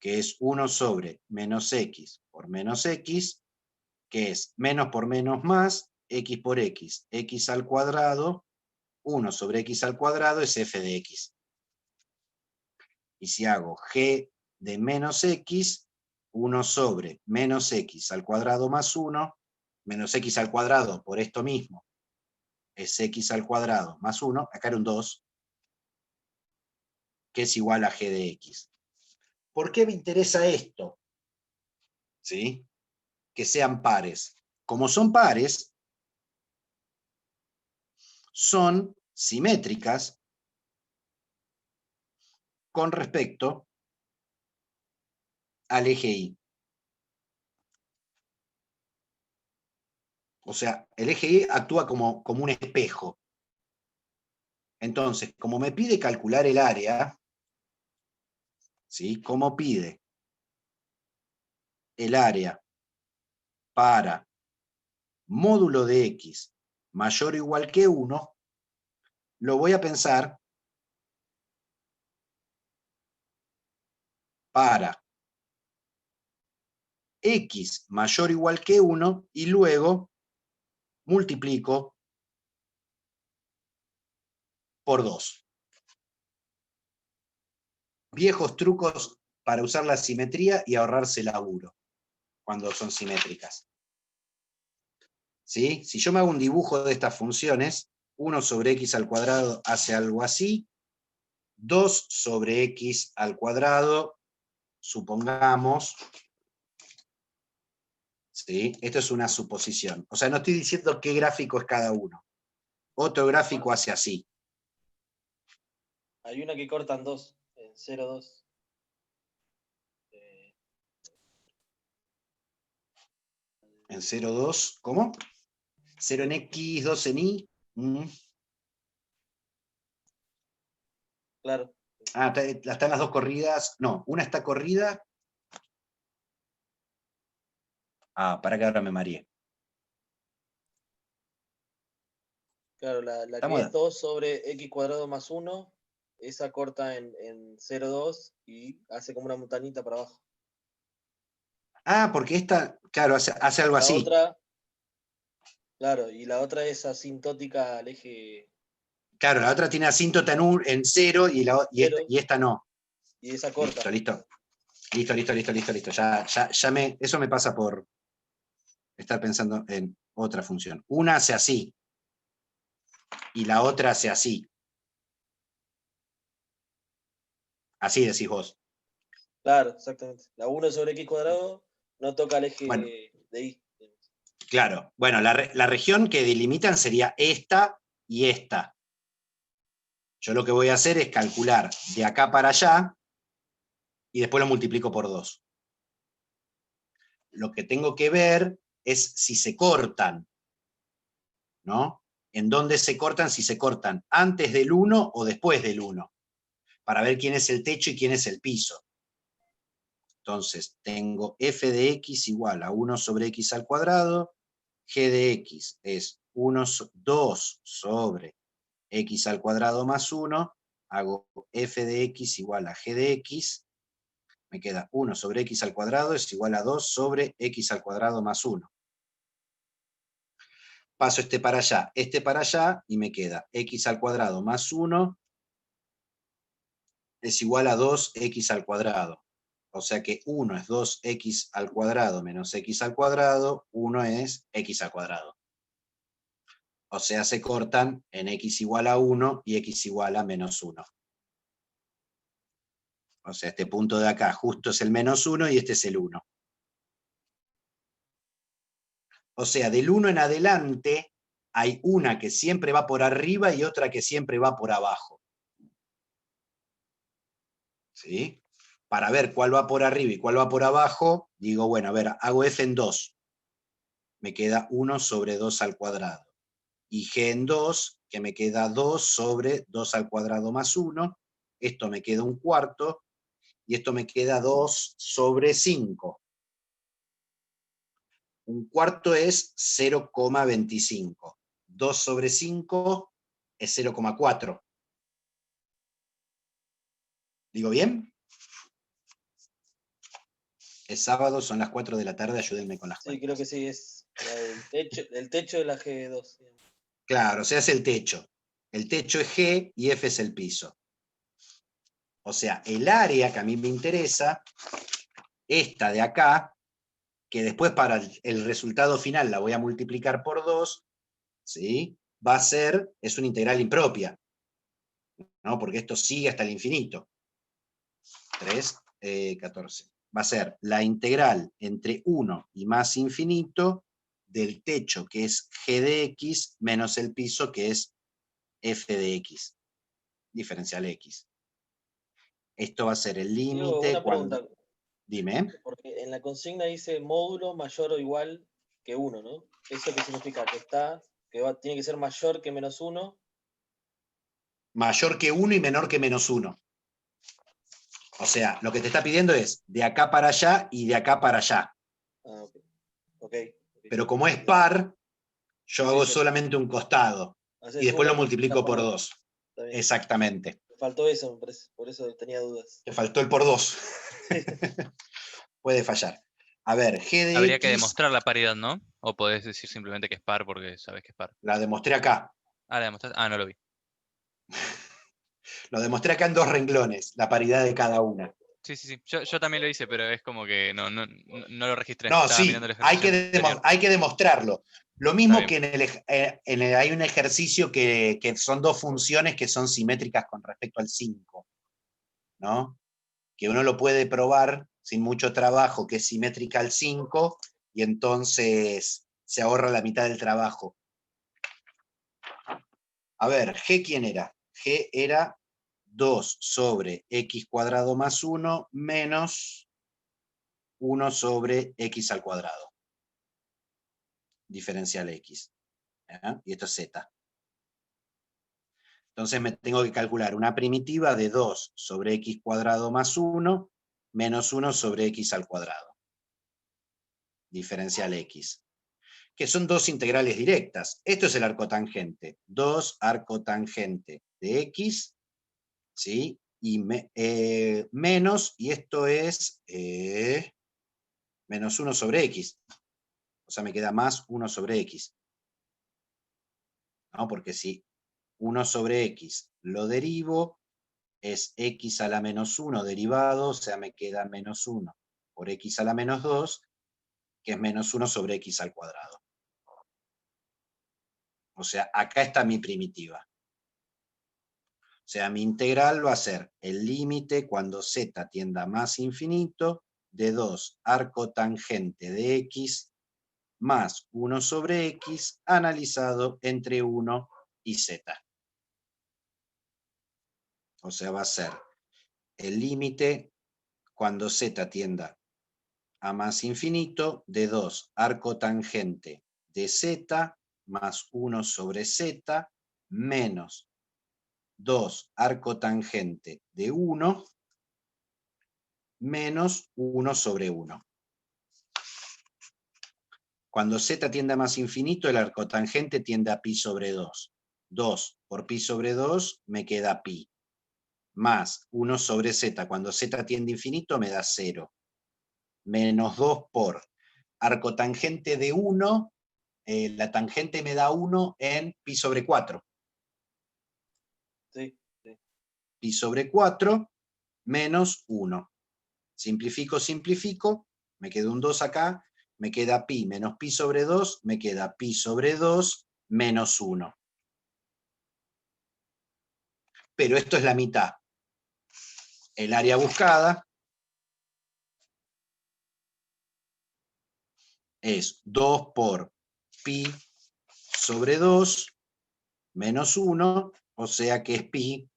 que es 1 sobre menos x por menos x, que es menos por menos más, x por x, x al cuadrado, 1 sobre x al cuadrado es f de x. Y si hago g de menos x, 1 sobre menos x al cuadrado más 1, menos x al cuadrado por esto mismo, es x al cuadrado más 1, acá era un 2, que es igual a g de x. ¿Por qué me interesa esto? ¿Sí? Que sean pares. Como son pares, son simétricas con respecto al eje Y. O sea, el eje Y actúa como un espejo. Entonces, como me pide calcular el área, ¿sí? Como pide el área para módulo de x mayor o igual que 1, lo voy a pensar para x mayor o igual que 1 y luego multiplico por 2. Viejos trucos para usar la simetría y ahorrarse laburo cuando son simétricas. ¿Sí? Si yo me hago un dibujo de estas funciones, 1 sobre x al cuadrado hace algo así, 2 sobre x al cuadrado, supongamos, ¿sí? Esto es una suposición. O sea, no estoy diciendo qué gráfico es cada uno. Otro gráfico hace así. Hay una que cortan 2, en 0, 2. En 0, 2, ¿cómo? 0 en x, 2 en y. Claro. Están las dos corridas. No, una está corrida. Para que ahora me mareé. Claro, la que es 2 sobre x cuadrado más 1, esa corta en 0, 2 y hace como una montañita para abajo. Porque esta, claro, hace algo La así. otra, claro, y la otra es asintótica al eje. Claro, la otra tiene asíntota en 0 y esta no. Y esa corta. Listo. Listo. Eso me pasa por estar pensando en otra función. Una hace así, y la otra hace así. Así decís vos. Claro, exactamente. La 1 sobre x cuadrado no toca el eje Bueno, de y. claro. Bueno, la región que delimitan sería esta y esta. Yo lo que voy a hacer es calcular de acá para allá y después lo multiplico por 2. Lo que tengo que ver es si se cortan, ¿no? ¿En dónde se cortan? Si se cortan antes del 1 o después del 1, para ver quién es el techo y quién es el piso. Entonces, tengo f de x igual a 1 sobre x al cuadrado, g de x es 2 sobre x al cuadrado más 1, hago f de x igual a g de x, me queda 1 sobre x al cuadrado es igual a 2 sobre x al cuadrado más 1. Paso este para allá, y me queda x al cuadrado más 1 es igual a 2x al cuadrado. O sea que 1 es 2x al cuadrado menos x al cuadrado, 1 es x al cuadrado. O sea, se cortan en x igual a 1 y x igual a menos 1. O sea, este punto de acá justo es el menos 1 y este es el 1. O sea, del 1 en adelante hay una que siempre va por arriba y otra que siempre va por abajo. ¿Sí? Para ver cuál va por arriba y cuál va por abajo, digo, bueno, a ver, hago f en 2. Me queda 1 sobre 2 al cuadrado. Y g en 2, que me queda 2 sobre 2 al cuadrado más 1. Esto me queda un cuarto. Y esto me queda 2 sobre 5. Un cuarto es 0,25. 2 sobre 5 es 0,4. ¿Digo bien? Es sábado, son las 4 de la tarde, ayúdenme con las cuentas. Sí, creo que sí, es el techo de la G2. Claro, o sea, es el techo. El techo es G y F es el piso. O sea, el área que a mí me interesa, esta de acá, que después para el resultado final la voy a multiplicar por 2, ¿sí? Va a ser, es una integral impropia, ¿no? Porque esto sigue hasta el infinito. 14. Va a ser la integral entre 1 y más infinito del techo, que es g de x, menos el piso, que es f de x, diferencial x. Esto va a ser el límite Una cuando... pregunta. Dime. Porque en la consigna dice módulo mayor o igual que 1, ¿no? ¿Eso qué significa? Tiene que ser mayor que menos 1. Mayor que 1 y menor que menos 1. O sea, lo que te está pidiendo es de acá para allá y de acá para allá. Ah, ok. Pero como es par, yo hago Sí, solamente un costado. Y después lo multiplico por 2. Exactamente. Me faltó eso, me parece. Por eso tenía dudas. Te faltó el por 2. Puede fallar. A ver, g de Habría x... que demostrar la paridad, ¿no? O podés decir simplemente que es par porque sabes que es par. La demostré acá. Ah, la demostraste. Ah, no lo vi. Lo demostré acá en 2 renglones, la paridad de cada una. Sí. Yo también lo hice, pero es como que no lo registré. No, Estaba mirando sí, el ejercicio anterior. hay que demostrarlo. Lo Está mismo bien. que hay un ejercicio que son 2 funciones que son simétricas con respecto al 5, ¿no? Que uno lo puede probar sin mucho trabajo, que es simétrica al 5, y entonces se ahorra la mitad del trabajo. A ver, G, ¿quién era? G era 2 sobre x cuadrado más 1 menos 1 sobre x al cuadrado. Diferencial x. ¿Ya? Y esto es z. Entonces me tengo que calcular una primitiva de 2 sobre x cuadrado más 1 menos 1 sobre x al cuadrado. Diferencial x. Que son 2 integrales directas. Esto es el arcotangente. 2 arcotangente de x, ¿sí? Y menos, y esto es menos 1 sobre x. O sea, me queda más 1 sobre x. ¿No? Porque si 1 sobre x lo derivo, es x a la menos 1 derivado, o sea, me queda menos 1 por x a la menos 2, que es menos 1 sobre x al cuadrado. O sea, acá está mi primitiva. O sea, mi integral va a ser el límite cuando z tienda a más infinito de 2 arco tangente de x más 1 sobre x analizado entre 1 y z. O sea, va a ser el límite cuando z tienda a más infinito de 2 arco tangente de z más 1 sobre z menos 2 arco tangente de 1 menos 1 sobre 1. Cuando z tiende a más infinito, el arcotangente tiende a pi sobre 2. 2 por pi sobre 2 me queda pi. Más 1 sobre z. Cuando z tiende a infinito me da 0. Menos 2 por arcotangente de 1. La tangente me da 1 en pi sobre 4. Sí. Pi sobre 4 menos 1. Simplifico, simplifico. Me queda un 2 acá. Me queda pi menos pi sobre 2, me queda pi sobre 2 menos 1. Pero esto es la mitad. El área buscada es 2 por pi sobre 2 menos 1, o sea que es pi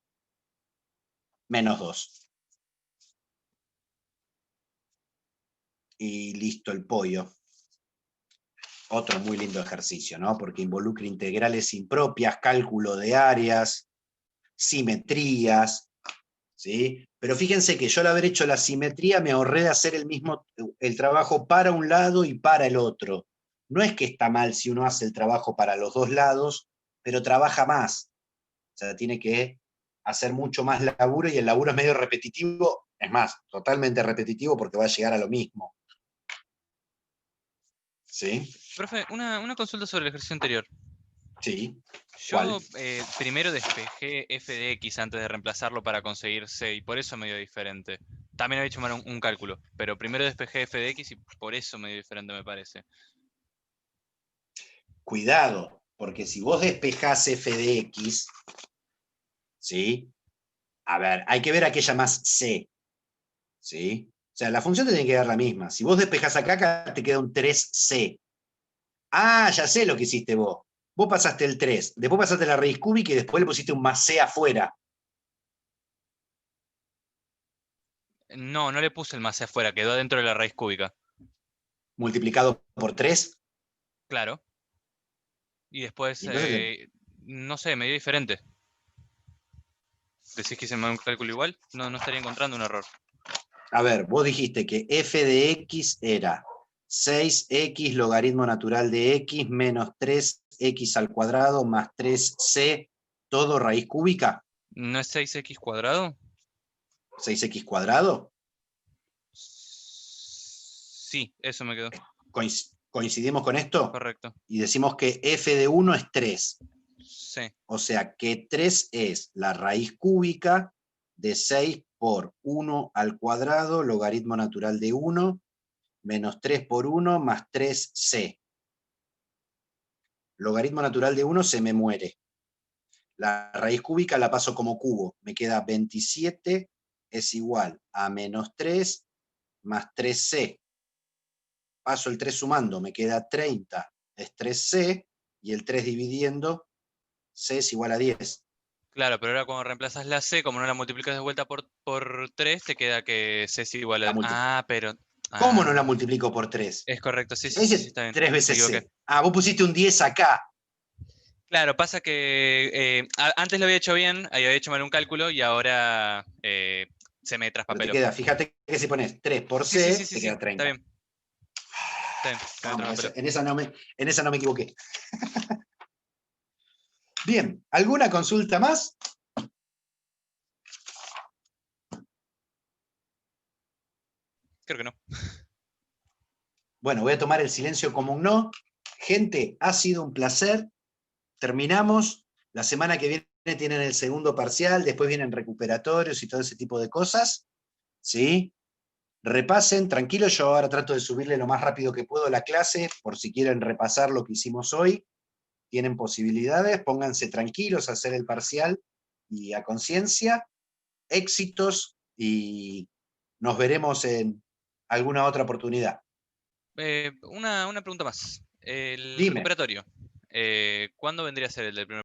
menos 2. Y listo el pollo. Otro muy lindo ejercicio, ¿no? Porque involucra integrales impropias, cálculo de áreas, simetrías, ¿sí? Pero fíjense que yo al haber hecho la simetría me ahorré de hacer el trabajo para un lado y para el otro. No es que está mal si uno hace el trabajo para los dos lados, pero trabaja más. O sea, tiene que hacer mucho más laburo y el laburo es medio repetitivo, es más, totalmente repetitivo porque va a llegar a lo mismo. ¿Sí? Profe, una consulta sobre el ejercicio anterior. Sí. Yo primero despejé f de x antes de reemplazarlo para conseguir c, y por eso me dio diferente. También había hecho mal un cálculo, pero primero despejé f de x y por eso me dio diferente, me parece. Cuidado, porque si vos despejás f de x, ¿sí? A ver, hay que ver a qué llamás c, ¿sí? O sea, la función te tiene que dar la misma. Si vos despejás acá te queda un 3c. Ah, ya sé lo que hiciste vos. Vos pasaste el 3, después pasaste la raíz cúbica y después le pusiste un más c afuera. No, no le puse el más c afuera, quedó dentro de la raíz cúbica. Multiplicado por 3. Claro. Y después, ¿Y entonces no sé, me dio diferente. ¿Decís que hice un cálculo igual? No estaría encontrando un error. A ver, vos dijiste que f de x era 6x logaritmo natural de x menos 3x al cuadrado más 3c, todo raíz cúbica. ¿No es 6x cuadrado? ¿6x cuadrado? Sí, eso me quedó. ¿Coincidimos con esto? Correcto. Y decimos que f de 1 es 3. Sí. O sea que 3 es la raíz cúbica de 6 por 1 al cuadrado, logaritmo natural de 1, menos 3 por 1 más 3c. Logaritmo natural de 1 se me muere. La raíz cúbica la paso como cubo. Me queda 27 es igual a menos 3 más 3c. Paso el 3 sumando, me queda 30, es 3c, y el 3 dividiendo, c es igual a 10. Claro, pero ahora cuando reemplazas la c, como no la multiplicas de vuelta por 3, te queda que c es igual a... pero... ¿Cómo no la multiplico por 3? Es correcto, sí, Sí, está bien. 3 Me veces equivoqué. c. Ah, vos pusiste un 10 acá. Claro, pasa que antes lo había hecho bien, había hecho mal un cálculo y ahora se me traspapeló. Pero te queda, fíjate que si pones 3 por c, Sí, te queda 30. Está bien. En esa no me equivoqué. Bien, ¿alguna consulta más? Creo que no. Bueno, voy a tomar el silencio como un no. Gente, ha sido un placer. Terminamos. La semana que viene tienen el segundo parcial, después vienen recuperatorios y todo ese tipo de cosas, ¿sí? Repasen, tranquilo, yo ahora trato de subirle lo más rápido que puedo la clase, por si quieren repasar lo que hicimos hoy, tienen posibilidades, pónganse tranquilos a hacer el parcial y a conciencia, éxitos, y nos veremos en alguna otra oportunidad. Una pregunta más. El Dime. recuperatorio. ¿Cuándo vendría a ser el del primer